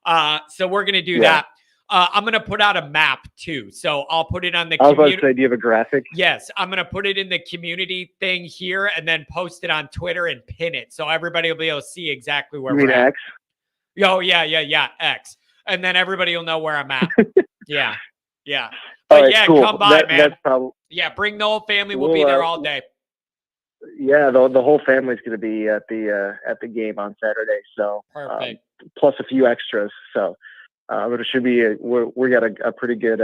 So we're going to do that. I'm going to put out a map too. So I'll put it on the community. I was about to say, do you have a graphic? Yes. I'm going to put it in the community thing here and then post it on Twitter and pin it. So everybody will be able to see exactly where we're at. X? Oh, yeah. X. And then everybody will know where I'm at. Yeah. But right, cool. Come by, man. That's probably... Yeah, bring the whole family. We'll be there all day. Yeah, the whole family's going to be at the game on Saturday. So perfect. Plus a few extras. So but it should be we got a pretty good.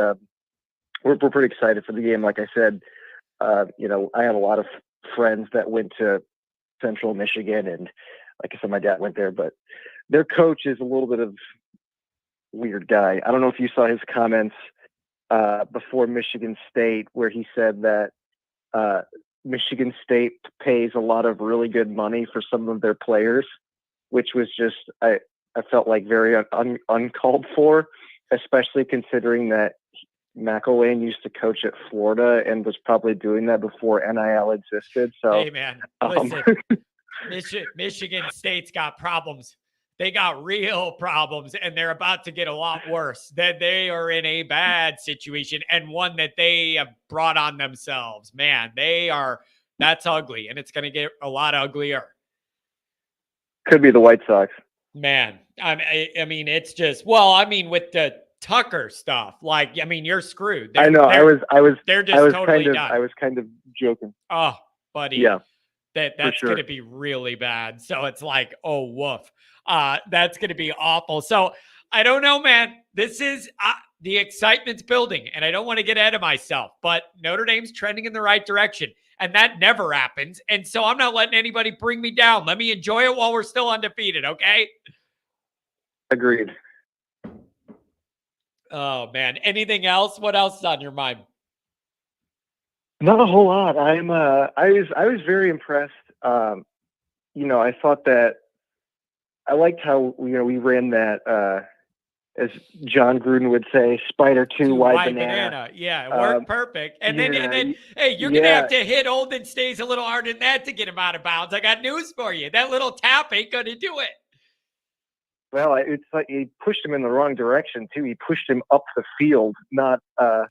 We're pretty excited for the game. Like I said, I have a lot of friends that went to Central Michigan, and like I said, my dad went there. But their coach is a little bit of a weird guy. I don't know if you saw his comments before Michigan State, where he said that Michigan State pays a lot of really good money for some of their players, which was just I felt like very uncalled for, especially considering that McElwain used to coach at Florida and was probably doing that before NIL existed. So, hey man, listen, Michigan State's got problems. They got real problems, and they're about to get a lot worse. That they are in a bad situation and one that they have brought on themselves. Man, that's ugly, and it's going to get a lot uglier. Could be the White Sox. Man, I mean, it's just with the Tucker stuff, you're screwed. I know. They're just totally done. I was kind of joking. Oh, buddy. Yeah. That's going to be really bad. So it's like, oh, woof. That's going to be awful. So I don't know, man. This is the excitement's building, and I don't want to get ahead of myself, but Notre Dame's trending in the right direction, and that never happens. And so I'm not letting anybody bring me down. Let me enjoy it while we're still undefeated, okay? Agreed. Oh, man. Anything else? What else is on your mind? Not a whole lot. I was very impressed. I thought that I liked how we ran that as John Gruden would say, spider two wide banana. Yeah, it worked perfect. And then hey, you're gonna have to hit Olden Stays a little harder than that to get him out of bounds. I got news for you. That little tap ain't gonna do it. Well, it's like he pushed him in the wrong direction too. He pushed him up the field, not to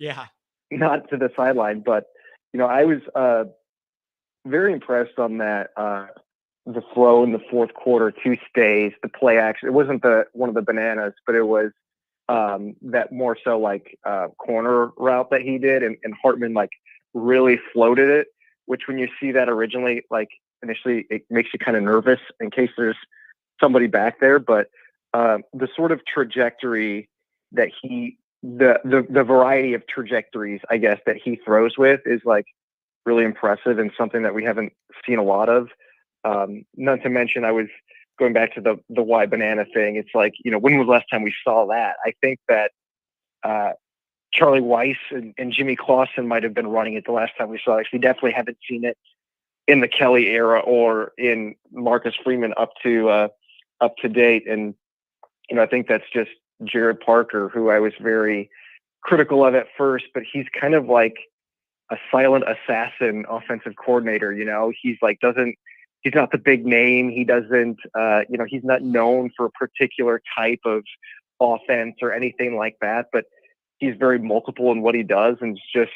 the sideline. But I was very impressed on that. The flow in the fourth quarter, 2 stays, the play action. It wasn't one of the bananas, but it was that more so corner route that he did, and Hartman really floated it. Which when you see that originally, initially, it makes you kind of nervous in case there's somebody back there, but the sort of trajectory that the variety of trajectories, I guess, that he throws with is like really impressive and something that we haven't seen a lot of. Not to mention, I was going back to the Y banana thing. It's like, when was the last time we saw that? I think that Charlie Weiss and Jimmy Clausen might have been running it the last time we saw it. We definitely haven't seen it in the Kelly era or in Marcus Freeman up to date. And, I think that's just Jared Parker, who I was very critical of at first, but he's kind of like a silent assassin offensive coordinator. He's like, he's not the big name. He doesn't, he's not known for a particular type of offense or anything like that, but he's very multiple in what he does. And just,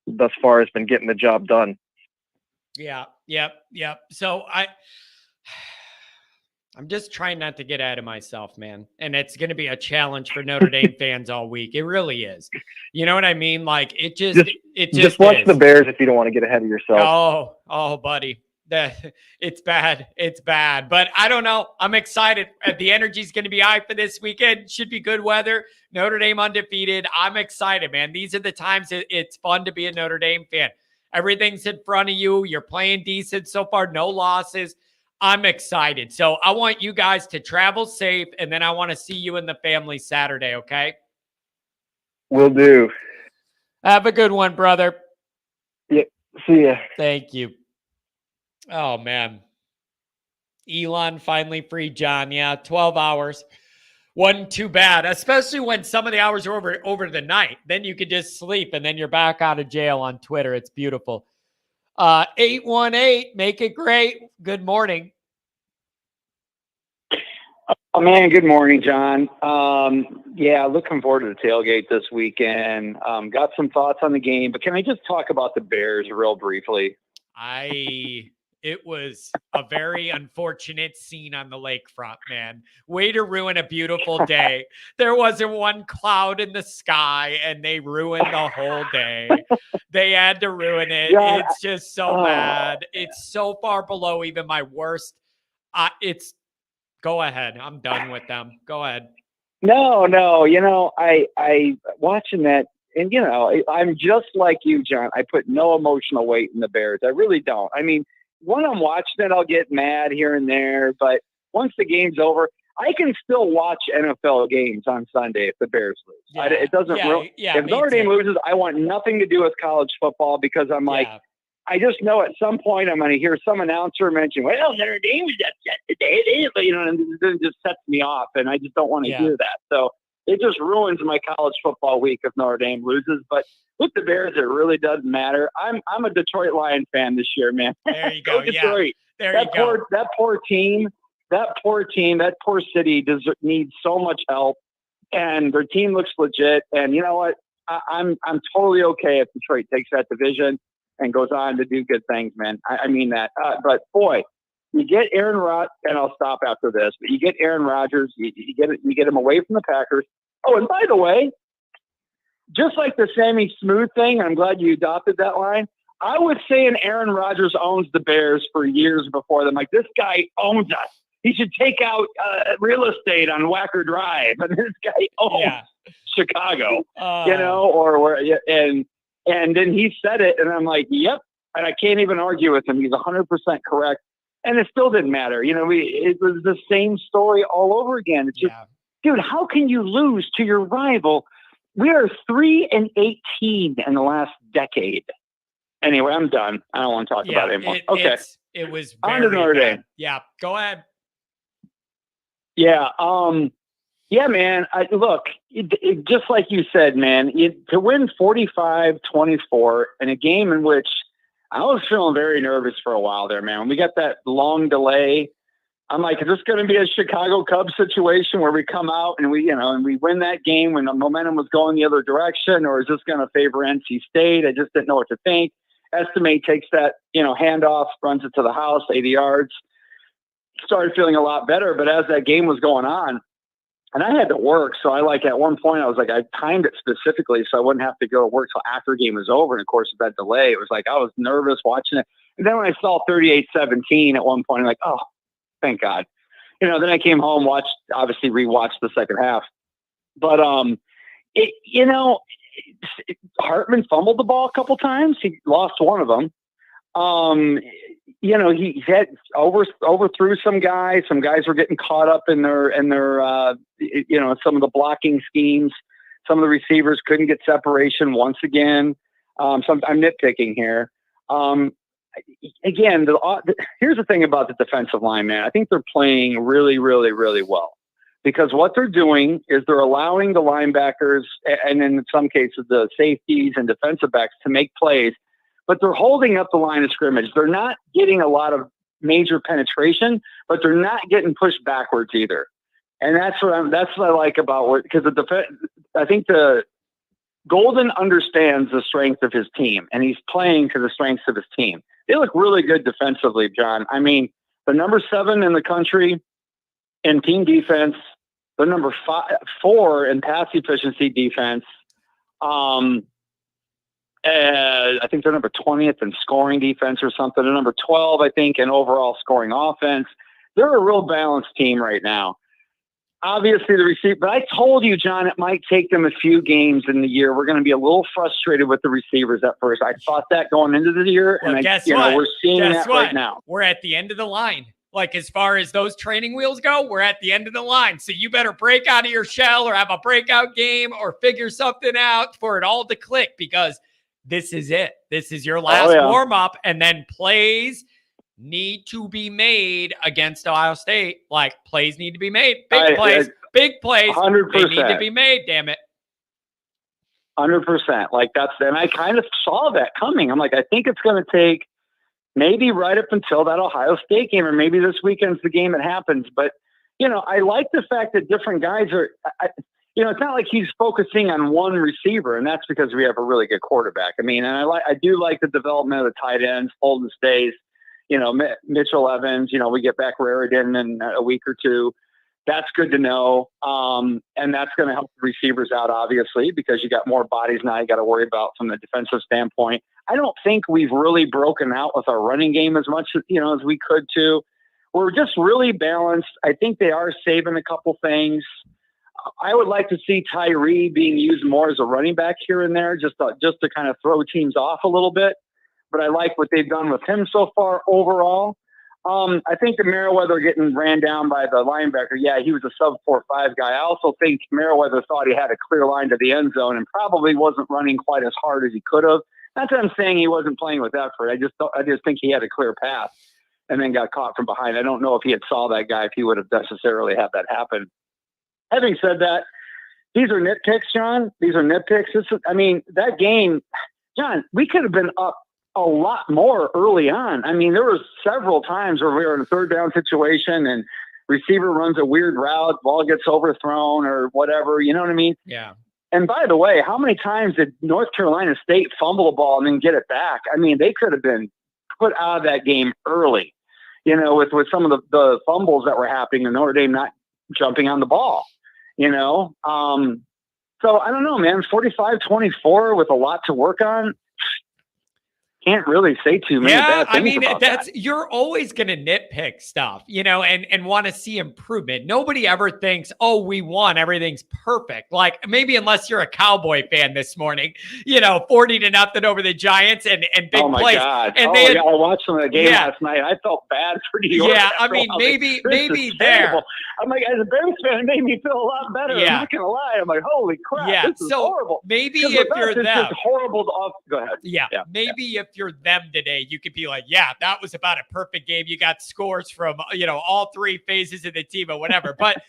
thus far has been getting the job done. Yeah. Yep. So I'm just trying not to get ahead of myself, man. And it's going to be a challenge for Notre Dame fans all week. It really is. You know what I mean? Like it just watch is. the Bears if you don't want to get ahead of yourself. Oh, buddy. It's bad. It's bad. But I don't know. I'm excited. The energy's going to be high for this weekend. Should be good weather. Notre Dame undefeated. I'm excited, man. These are the times it's fun to be a Notre Dame fan. Everything's in front of you. You're playing decent so far. No losses. I'm excited. So I want you guys to travel safe, and then I want to see you and the family Saturday, okay? Will do. Have a good one, brother. Yeah. See ya. Thank you. Oh, man. Elon finally freed John. Yeah, 12 hours. Wasn't too bad, especially when some of the hours are over the night. Then you could just sleep, and then you're back out of jail on Twitter. It's beautiful. 818, make it great. Good morning. Oh, man, good morning, John. Yeah, looking forward to the tailgate this weekend. Got some thoughts on the game, but can I just talk about the Bears real briefly? It was a very unfortunate scene on the lakefront, man. Way to ruin a beautiful day. There wasn't one cloud in the sky, and they ruined the whole day. They had to ruin it. Yeah, it's just so bad. It's so far below even my worst. Go ahead. I'm done with them. Go ahead. No. I watching that, and I'm just like you, John. I put no emotional weight in the Bears. I really don't. I mean, when I'm watching it, I'll get mad here and there, but once the game's over, I can still watch NFL games on Sunday if the Bears lose. Yeah. It doesn't really. Yeah, if Notre Dame loses, I want nothing to do with college football because I'm like, I just know at some point I'm going to hear some announcer mention, well, Notre Dame was upset today, and it just sets me off, and I just don't want to hear that. So it just ruins my college football week if Notre Dame loses. But with the Bears, it really doesn't matter. I'm a Detroit Lion fan this year, man. There you go. Detroit. Yeah. There you go. That poor team, that poor city needs so much help, and their team looks legit. And you know what? I'm totally okay if Detroit takes that division and goes on to do good things, man. I mean that. But boy, you get Aaron Rodgers, and I'll stop after this. But you get Aaron Rodgers, you get him away from the Packers. Oh, and by the way, just like the Sammy Smooth thing, I'm glad you adopted that line. I was saying Aaron Rodgers owns the Bears for years before them. Like, this guy owns us. He should take out real estate on Wacker Drive, and this guy owns Chicago. Or where, and then he said it, and I'm like, yep. And I can't even argue with him. He's 100% correct. And it still didn't matter. It was the same story all over again. It's just, dude, how can you lose to your rival? We are 3-18 in the last decade. Anyway, I'm done. I don't want to talk about it anymore. It was on to Notre Dame. Yeah, go ahead. Yeah. Yeah, man. Look, just like you said, man, to win 45-24 in a game in which I was feeling very nervous for a while there, man. When we got that long delay, I'm like, is this going to be a Chicago Cubs situation where we come out and we win that game when the momentum was going the other direction, or is this going to favor NC State? I just didn't know what to think. Estimate takes that, handoff, runs it to the house, 80 yards. Started feeling a lot better, but as that game was going on, and I had to work, so at one point I was like, I timed it specifically so I wouldn't have to go to work till after the game was over. And of course, with that delay, it was like I was nervous watching it. And then when I saw 38-17 at one point, I'm like, oh, thank God. then I came home, rewatched the second half. But Hartman fumbled the ball a couple times. He lost one of them. He had overthrew some guys. Some guys were getting caught up in their some of the blocking schemes. Some of the receivers couldn't get separation once again. I'm nitpicking here. Again, here's the thing about the defensive line, man. I think they're playing really, really, really well. Because what they're doing is they're allowing the linebackers and in some cases the safeties and defensive backs to make plays, but they're holding up the line of scrimmage. They're not getting a lot of major penetration, but they're not getting pushed backwards either. And that's what I like about because I think the Golden understands the strength of his team, and he's playing to the strengths of his team. They look really good defensively, John. I mean, they're number 7 in the country in team defense. They're number 4 in pass efficiency defense. I think they're number 20th in scoring defense or something. They're number 12, I think, in overall scoring offense. They're a real balanced team right now. Obviously, the receiver, but I told you, John, it might take them a few games in the year. We're going to be a little frustrated with the receivers at first. I thought that going into the year, well, and we're seeing that right now. We're at the end of the line. Like, as far as those training wheels go, we're at the end of the line. So you better break out of your shell or have a breakout game or figure something out for it all to click, because this is it. This is your last warm-up, and then plays need to be made against Ohio State. Like, plays need to be made. Big plays. 100%. They need to be made, damn it. 100%. Like, and I kind of saw that coming. I'm like, I think it's going to take maybe right up until that Ohio State game, or maybe this weekend's the game it happens. But, I like the fact that different guys are, it's not like he's focusing on one receiver, and that's because we have a really good quarterback. I mean, and I do like the development of the tight ends, Holden Stays, Mitchell Evans, we get back Raridan in a week or two. That's good to know. And that's going to help the receivers out, obviously, because you got more bodies now you got to worry about from the defensive standpoint. I don't think we've really broken out with our running game as much as we could too. We're just really balanced. I think they are saving a couple things. I would like to see Tyree being used more as a running back here and there, just to kind of throw teams off a little bit. But I like what they've done with him so far overall. I think the Merriweather getting ran down by the linebacker, he was a sub-4.5 guy. I also think Merriweather thought he had a clear line to the end zone and probably wasn't running quite as hard as he could have. Not that I'm saying he wasn't playing with effort. I just think he had a clear path and then got caught from behind. I don't know if he had saw that guy, if he would have necessarily had that happen. Having said that, these are nitpicks, John. These are nitpicks. That game, John, we could have been up a lot more early on. I mean, there was several times where we were in a third down situation and receiver runs a weird route, ball gets overthrown or whatever. You know what I mean? Yeah. And by the way, how many times did North Carolina State fumble a ball and then get it back? I mean, they could have been put out of that game early, with some of the fumbles that were happening and Notre Dame not jumping on the ball, So I don't know, man, 45-24 with a lot to work on. Can't really say too many bad things about that. You're always going to nitpick stuff, and want to see improvement. Nobody ever thinks, oh, we won, everything's perfect. Like, maybe unless you're a Cowboy fan this morning, 40-0 over the Giants and big plays. Oh my God. And I watched some of the game last night. I felt bad for New York. Yeah, I mean, maybe there. I'm like, as a Bears fan, it made me feel a lot better. Yeah. I'm not going to lie. I'm like, holy crap, this is horrible. Maybe if you're them. It's just horrible Go ahead. Yeah. Maybe if you're them today, you could be like, yeah, that was about a perfect game. You got scores from, all three phases of the team or whatever. But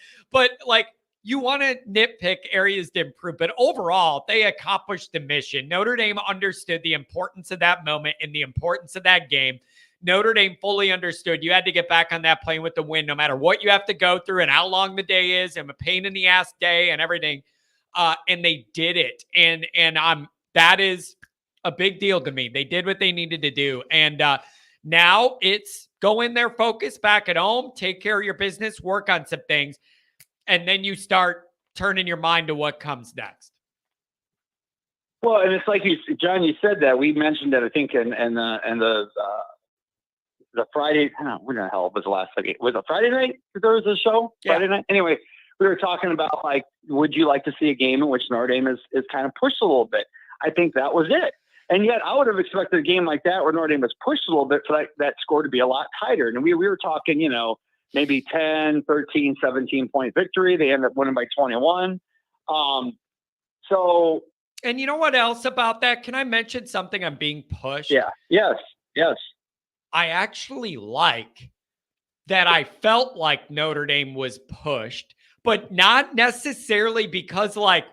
like, you want to nitpick areas to improve, but overall they accomplished the mission. Notre Dame understood the importance of that moment and the importance of that game. Notre Dame fully understood you had to get back on that plane with the win, no matter what you have to go through and how long the day is and a pain in the ass day and everything. And they did it. And that is a big deal to me. They did what they needed to do. And now it's go in there, focus back at home, take care of your business, work on some things. And then you start turning your mind to what comes next. Well, and it's like John, you said that. We mentioned that, I think, in the the Friday. I don't know, when the hell was the last game? Was it Friday night? There was a show Friday night. Anyway, we were talking about like, would you like to see a game in which Notre Dame is kind of pushed a little bit? I think that was it. And yet I would have expected a game like that where Notre Dame was pushed a little bit for that score to be a lot tighter. And we were talking, maybe 10, 13, 17-point victory. They ended up winning by 21. So. And you know what else about that? Can I mention something? I'm being pushed. Yeah. Yes. I actually like that I felt like Notre Dame was pushed, but not necessarily because like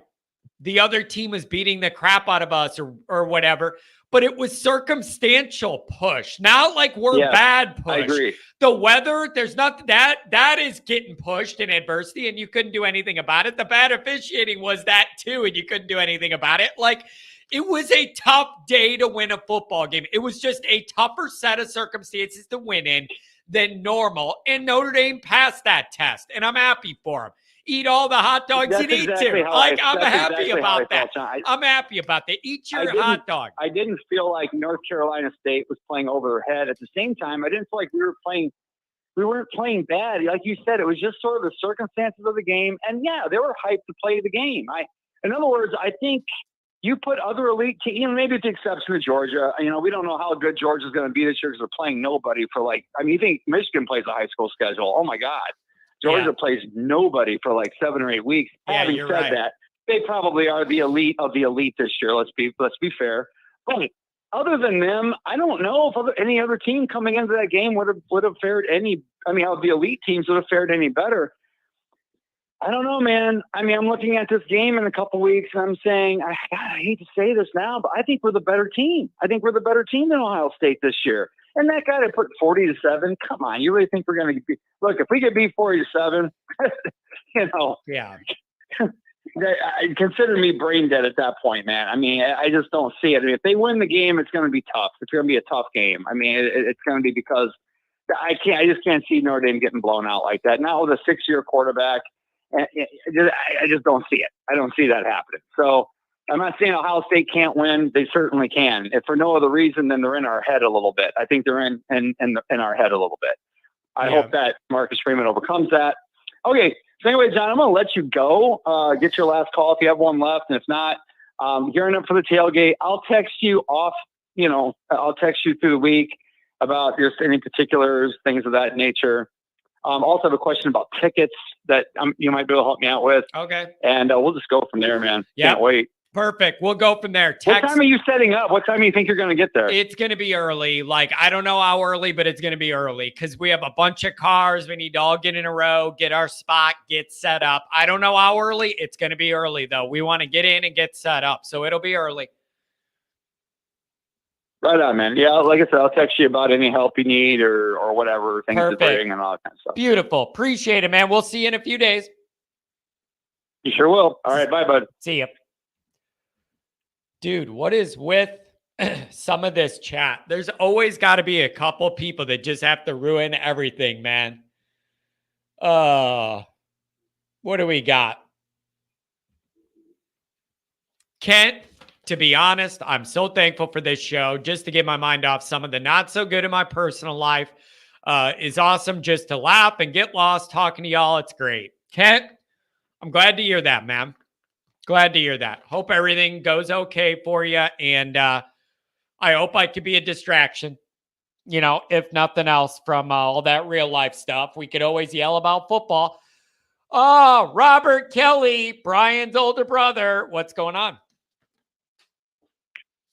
the other team was beating the crap out of us or whatever, but it was circumstantial push. Not like we're bad push. I agree. The weather, there's not that is getting pushed in adversity and you couldn't do anything about it. The bad officiating was that too, and you couldn't do anything about it. Like, it was a tough day to win a football game. It was just a tougher set of circumstances to win in than normal. And Notre Dame passed that test, and I'm happy for them. Eat all the hot dogs you need to. Like, I'm happy about that. I'm happy about that. Eat your hot dog. I didn't feel like North Carolina State was playing over their head. At the same time, I didn't feel like we weren't playing bad. Like you said, it was just sort of the circumstances of the game. And yeah, they were hyped to play the game. In other words, I think you put other elite teams, maybe with the exception of Georgia. We don't know how good Georgia's going to be this year because they're playing nobody for you think Michigan plays a high school schedule. Oh my God. Georgia plays nobody for 7 or 8 weeks. Yeah, Having said that, they probably are the elite of the elite this year. Let's be fair. But other than them, I don't know if any other team coming into that game would have fared how the elite teams would have fared any better. I don't know, man. I'm looking at this game in a couple weeks and I'm saying, I hate to say this now, but I think we're the better team. I think we're the better team than Ohio State this year. And that guy that put 40-7, come on, you really think we're going to be? Look, if we could beat 40-7, yeah. Consider me brain dead at that point, man. I just don't see it. If they win the game, it's going to be tough. It's going to be a tough game. It's going to be because I just can't see Notre Dame getting blown out like that. Not with a 6-year quarterback. I just don't see it. I don't see that happening. So I'm not saying Ohio State can't win. They certainly can. If for no other reason than they're in our head a little bit. I think they're in our head a little bit. I hope that Marcus Freeman overcomes that. Okay. So anyway, John, I'm going to let you go. Get your last call if you have one left. And if not, gearing up for the tailgate, I'll text you off. I'll text you through the week about just any particulars, things of that nature. Also have a question about tickets that you might be able to help me out with. Okay. And we'll just go from there, man. Can't wait. Perfect. We'll go from there. What time are you setting up? What time do you think you're going to get there? It's going to be early. I don't know how early, but it's going to be early because we have a bunch of cars. We need to all get in a row, get our spot, get set up. I don't know how early. It's going to be early, though. We want to get in and get set up. So it'll be early. Right on, man. Yeah, like I said, I'll text you about any help you need or whatever, things to bring and all that kind of stuff. Beautiful. Appreciate it, man. We'll see you in a few days. You sure will. All right, bye, bud. See you. Dude, what is with some of this chat? There's always got to be a couple people that just have to ruin everything, man. What do we got? Kent, to be honest, I'm so thankful for this show. Just to get my mind off some of the not so good in my personal life is awesome. Just to laugh and get lost talking to y'all. It's great. Kent, I'm glad to hear that, man. Glad to hear that. Hope everything goes okay for you. And I hope I could be a distraction, if nothing else from all that real life stuff. We could always yell about football. Oh, Robert Kelly, Brian's older brother. What's going on?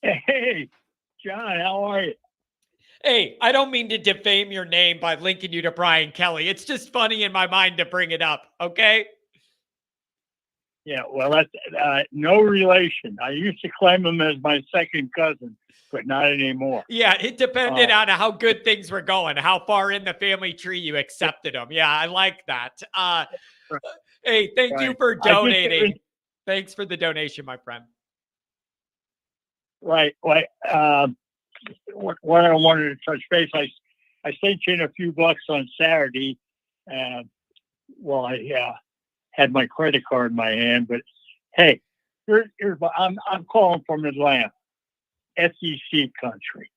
Hey, John, how are you? Hey, I don't mean to defame your name by linking you to Brian Kelly. It's just funny in my mind to bring it up, okay? Yeah, well, that's no relation. I used to claim him as my second cousin, but not anymore. Yeah, it depended on how good things were going, how far in the family tree you accepted him. Yeah, I like that. Hey, thank you for donating. Thanks for the donation, my friend. Right. What I wanted to touch base, I sent you in a few bucks on Saturday. I had my credit card in my hand, but hey, I'm calling from Atlanta, SEC country.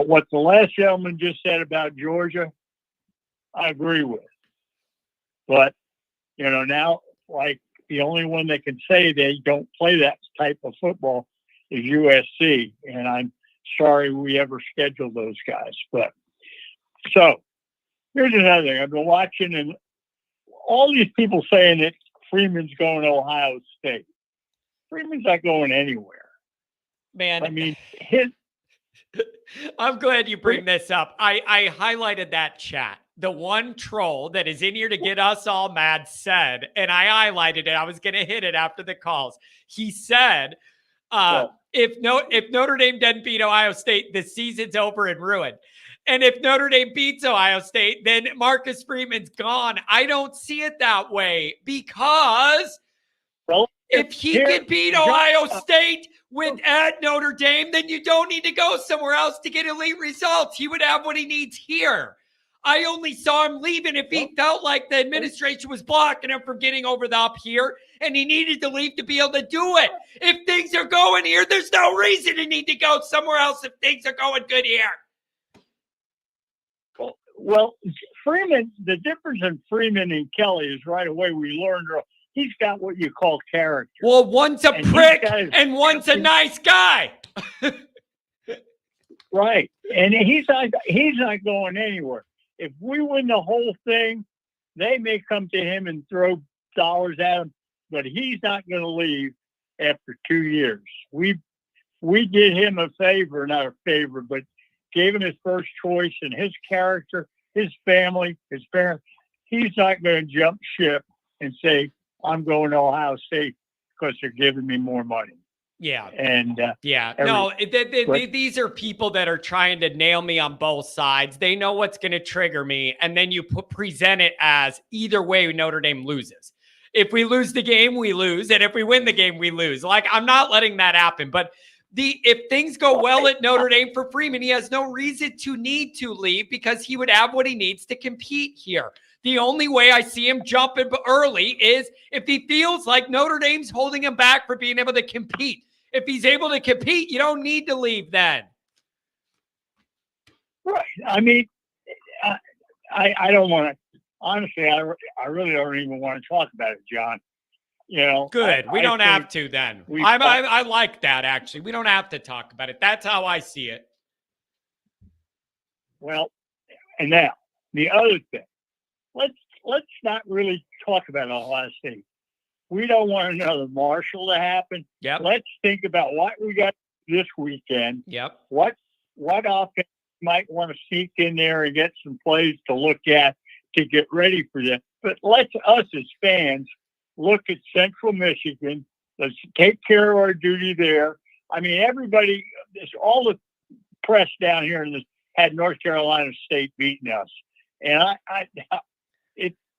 What the last gentleman just said about Georgia, I agree with. But, now, like, the only one that can say they don't play that type of football is USC. And I'm sorry we ever scheduled those guys. But so here's another thing. I've been watching, and all these people saying that Freeman's going to Ohio State. Freeman's not going anywhere. Man, I mean, I'm glad you bring this up. I highlighted that chat. The one troll that is in here to get us all mad said, and I highlighted it. I was going to hit it after the calls. He said, if Notre Dame doesn't beat Ohio State, the season's over and ruined. And if Notre Dame beats Ohio State, then Marcus Freeman's gone. I don't see it that way because if he could beat Ohio State at Notre Dame, then you don't need to go somewhere else to get elite results. He would have what he needs here. I only saw him leaving if he felt like the administration was blocking him from getting over the up here, and he needed to leave to be able to do it. If things are going here, there's no reason to need to go somewhere else if things are going good here. Well, Freeman, the difference in Freeman and Kelly is right away we learned he's got what you call character. Well, one's a prick and one's a nice guy. Right. And he's not going anywhere. If we win the whole thing, they may come to him and throw dollars at him, but he's not going to leave after 2 years. We did him a favor, not a favor, but gave him his first choice, and his character, his family, his parents. He's not going to jump ship and say, I'm going to Ohio State because they're giving me more money. Yeah. And these are people that are trying to nail me on both sides. They know what's going to trigger me. And then you present it as either way Notre Dame loses. If we lose the game, we lose. And if we win the game, we lose. Like, I'm not letting that happen. But if things go well at Notre Dame for Freeman, he has no reason to need to leave because he would have what he needs to compete here. The only way I see him jumping early is if he feels like Notre Dame's holding him back for being able to compete. If he's able to compete, you don't need to leave then. Right. I mean, I don't want to, honestly, I really don't even want to talk about it, John. Good. We don't have to then. I like that, actually. We don't have to talk about it. That's how I see it. Well, and now, the other thing. Let's not really talk about Ohio State. We don't want another Marshall to happen. Yep. Let's think about what we got this weekend. Yep. What offense might want to sneak in there and get some plays to look at to get ready for that. But let's us as fans look at Central Michigan. Let's take care of our duty there. I mean, everybody, all the press down here had North Carolina State beating us, and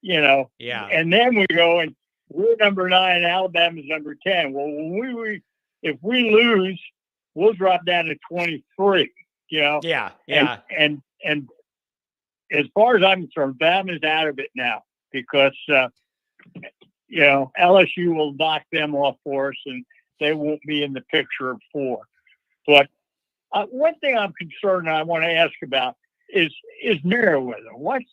Yeah. And then we go and we're number 9, Alabama's number 10. Well, when if we lose, we'll drop down to 23. Yeah. And as far as I'm concerned, Bama's out of it now because LSU will knock them off for us, and they won't be in the picture of 4. But one thing I'm concerned and I want to ask about is Merriweather. What's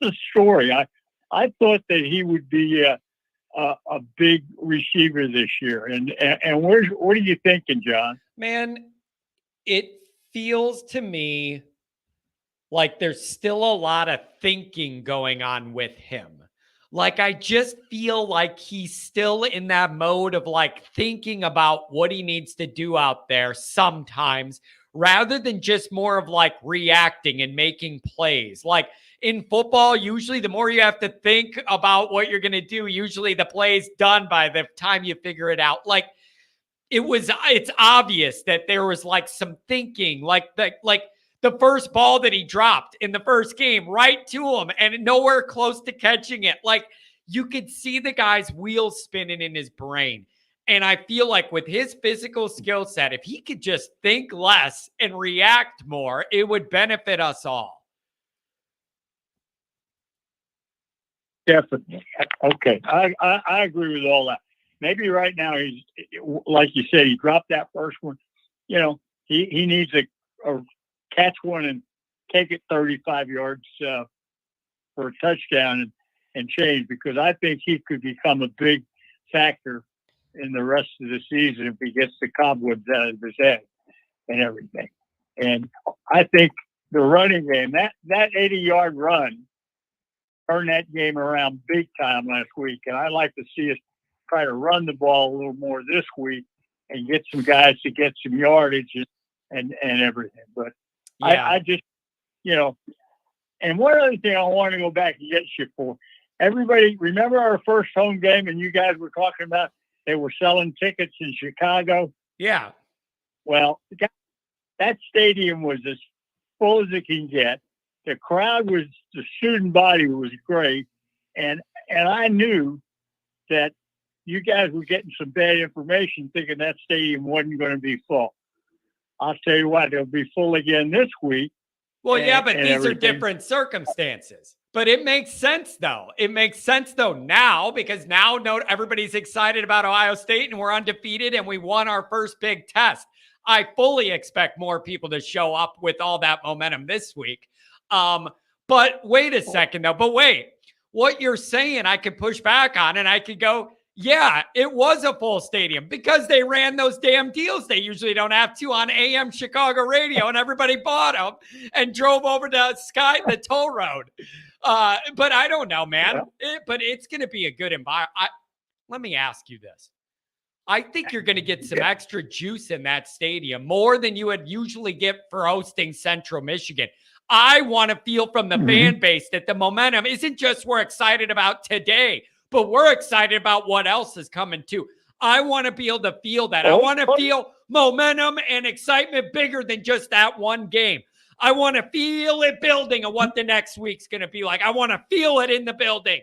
the story? I thought that he would be a big receiver this year. And what are you thinking, John? Man, it feels to me like there's still a lot of thinking going on with him. Like, I just feel like he's still in that mode of like thinking about what he needs to do out there sometimes, rather than just more of like reacting and making plays. Like in football, usually the more you have to think about what you're going to do, usually the play's done by the time you figure it out. Like it's obvious that there was like some thinking, like the first ball that he dropped in the first game right to him and nowhere close to catching it. Like you could see the guy's wheels spinning in his brain. And I feel like with his physical skill set, if he could just think less and react more, it would benefit us all. Definitely. Okay. I agree with all that. Maybe right now he's, like you said, he dropped that first one. He needs a catch one and take it 35 yards for a touchdown and change, because I think he could become a big factor in the rest of the season if he gets the cobwebs out of his head and everything. And I think the running game, that 80-yard run, turned that game around big time last week. And I'd like to see us try to run the ball a little more this week and get some guys to get some yardage and everything. But Yeah. I just, and one other thing I want to go back and get you for. Everybody, remember our first home game, and you guys were talking about they were selling tickets in Chicago? Yeah. Well, that stadium was as full as it can get. The crowd was, the student body was great. And I knew that you guys were getting some bad information thinking that stadium wasn't going to be full. I'll tell you what, it'll be full again this week. Well, yeah, but these everything. are different circumstances. But it makes sense, though. It makes sense, though, now, because now everybody's excited about Ohio State and we're undefeated and we won our first big test. I fully expect more people to show up with all that momentum this week. But wait a second, though. But wait, what you're saying I could push back on, and I could go, yeah, it was a full stadium because they ran those damn deals they usually don't have to on AM Chicago radio, and everybody bought them and drove over to the toll road. But I don't know, man. But it's going to be a good environment. Let me ask you this. I think you're going to get some extra juice in that stadium, more than you would usually get for hosting Central Michigan. I want to feel from the fan base that the momentum isn't just we're excited about today, but we're excited about what else is coming too. I want to be able to feel that. I want to feel momentum and excitement bigger than just that one game. I want to feel it building and what the next week's going to be like. I want to feel it in the building.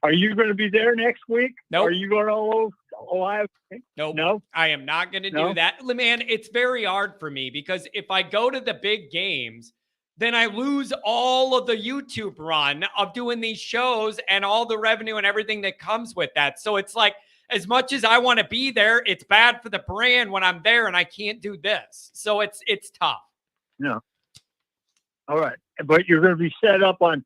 Are you going to be there next week? Nope. Are you going to Ohio State? Nope. No, I am not going to do that. Man, it's very hard for me because if I go to the big games, then I lose all of the YouTube run of doing these shows and all the revenue and everything that comes with that. So it's like, as much as I want to be there, it's bad for the brand when I'm there and I can't do this. So it's tough. No. All right. But you're going to be set up on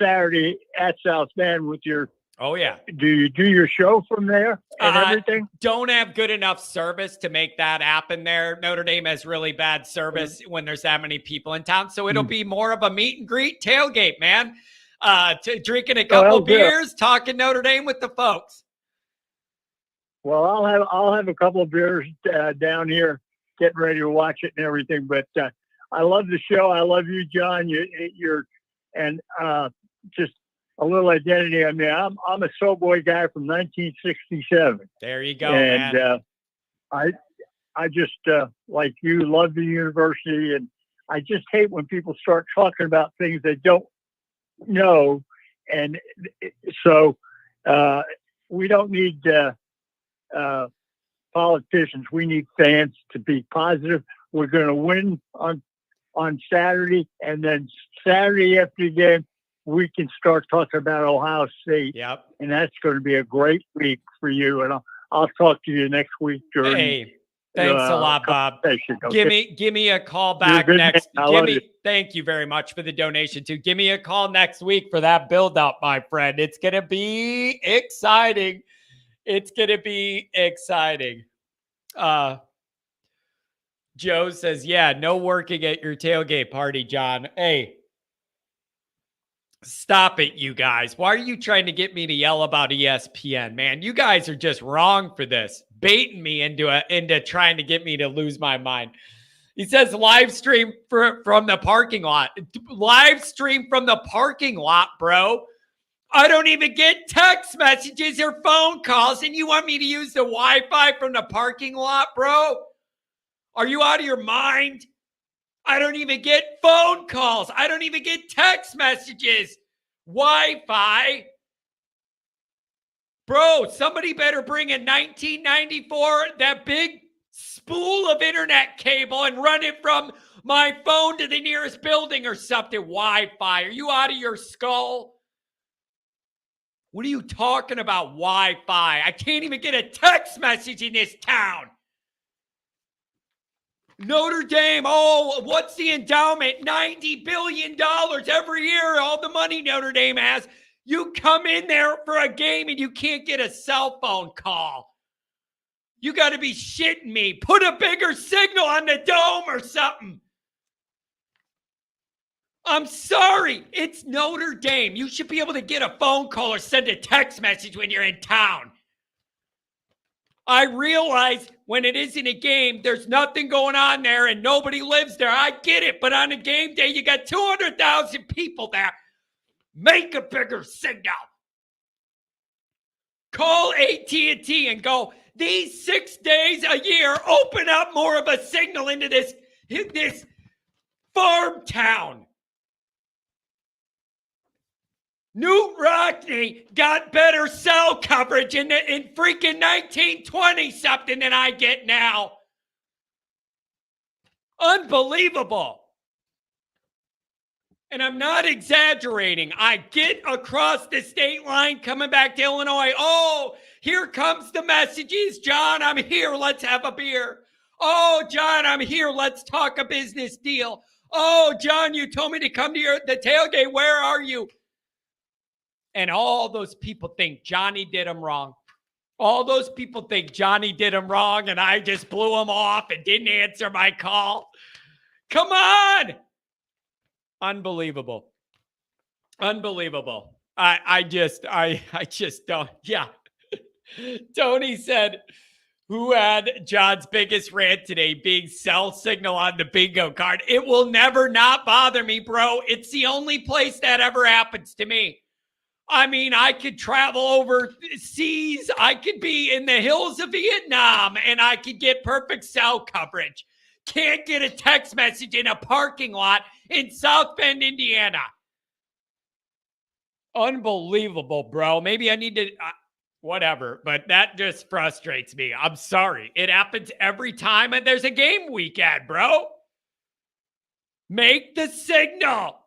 Saturday at South Bend with your. Oh, yeah. Do you do your show from there and everything? Don't have good enough service to make that happen there. Notre Dame has really bad service when there's that many people in town. So it'll be more of a meet and greet tailgate, man. Drinking a couple beers, talking Notre Dame with the folks. Well, I'll have a couple of beers down here, getting ready to watch it and everything. But I love the show. I love you, John. You're just a little identity. I mean, I'm a Soulboy guy from 1967. There you go, and, man. I just like you, love the university, and I just hate when people start talking about things they don't know, and so we don't need politicians. We need fans to be positive. We're going to win on Saturday, and then Saturday after the game, we can start talking about Ohio State. Yep. And that's going to be a great week for you. And I'll talk to you next week during. Hey, thanks a lot, Bob. Okay? Give me a call back next. You. Thank you very much for the donation too. Give me a call next week for that build up, my friend. It's going to be exciting. It's going to be exciting. Joe says, yeah, no working at your tailgate party, John. Hey, stop it, you guys. Why are you trying to get me to yell about ESPN, man? You guys are just wrong for this, baiting me into trying to get me to lose my mind. He says live stream from the parking lot. Live stream from the parking lot, bro. I don't even get text messages or phone calls, and you want me to use the Wi-Fi from the parking lot, bro? Are you out of your mind? I don't even get phone calls. I don't even get text messages. Wi-Fi. Bro, somebody better bring in 1994, that big spool of internet cable and run it from my phone to the nearest building or something. Wi-Fi. Are you out of your skull? What are you talking about, Wi-Fi? I can't even get a text message in this town. Notre Dame, oh, what's the endowment? $90 billion every year, all the money Notre Dame has. You come in there for a game and you can't get a cell phone call. You got to be shitting me. Put a bigger signal on the dome or something. I'm sorry. It's Notre Dame. You should be able to get a phone call or send a text message when you're in town. I realize when it isn't a game, there's nothing going on there and nobody lives there. I get it. But on a game day, you got 200,000 people there. Make a bigger signal. Call AT&T and go, these 6 days a year, open up more of a signal into this farm town. Newt Rockney got better cell coverage in freaking 1920 something than I get now. Unbelievable. And I'm not exaggerating. I get across the state line coming back to Illinois. Oh, here comes the messages. John, I'm here. Let's have a beer. Oh, John, I'm here. Let's talk a business deal. Oh, John, you told me to come to the tailgate. Where are you? And all those people think Johnny did them wrong. All those people think Johnny did them wrong and I just blew him off and didn't answer my call. Come on. Unbelievable. Unbelievable. I just don't. Yeah. Tony said, who had John's biggest rant today being cell signal on the bingo card? It will never not bother me, bro. It's the only place that ever happens to me. I mean, I could travel over seas. I could be in the hills of Vietnam and I could get perfect cell coverage. Can't get a text message in a parking lot in South Bend, Indiana. Unbelievable, bro. Maybe I need to, whatever, but that just frustrates me. I'm sorry. It happens every time there's a game weekend, bro. Make the signal.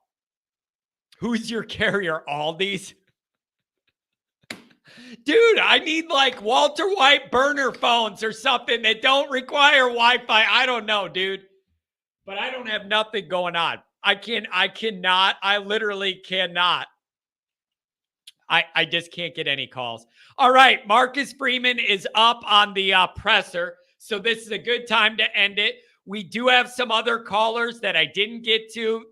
Who's your carrier? Aldi's? Dude, I need like Walter White burner phones or something that don't require Wi-Fi. I don't know, dude. But I don't have nothing going on. I literally cannot. I just can't get any calls. All right, Marcus Freeman is up on the presser. So this is a good time to end it. We do have some other callers that I didn't get to.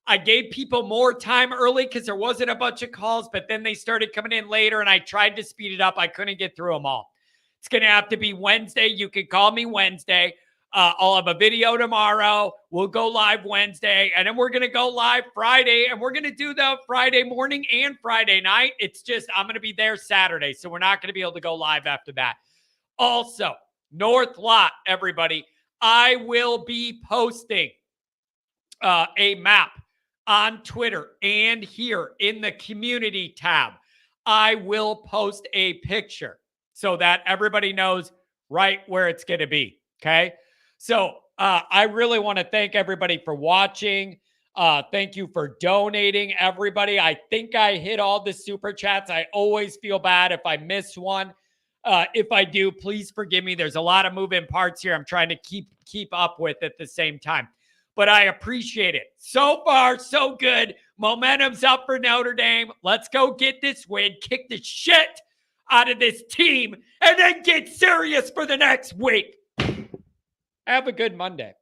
I gave people more time early because there wasn't a bunch of calls, but then they started coming in later and I tried to speed it up. I couldn't get through them all. It's going to have to be Wednesday. You can call me Wednesday. I'll have a video tomorrow. We'll go live Wednesday and then we're going to go live Friday and we're going to do the Friday morning and Friday night. It's just, I'm going to be there Saturday. So we're not going to be able to go live after that. Also, North Lot, everybody, I will be posting a map on Twitter and here in the community tab. I will post a picture so that everybody knows right where it's going to be. Okay. So I really want to thank everybody for watching. Thank you for donating, everybody. I think I hit all the super chats. I always feel bad if I miss one. If I do, please forgive me. There's a lot of moving parts here I'm trying to keep up with at the same time. But I appreciate it. So far, so good. Momentum's up for Notre Dame. Let's go get this win, kick the shit out of this team, and then get serious for the next week. Have a good Monday.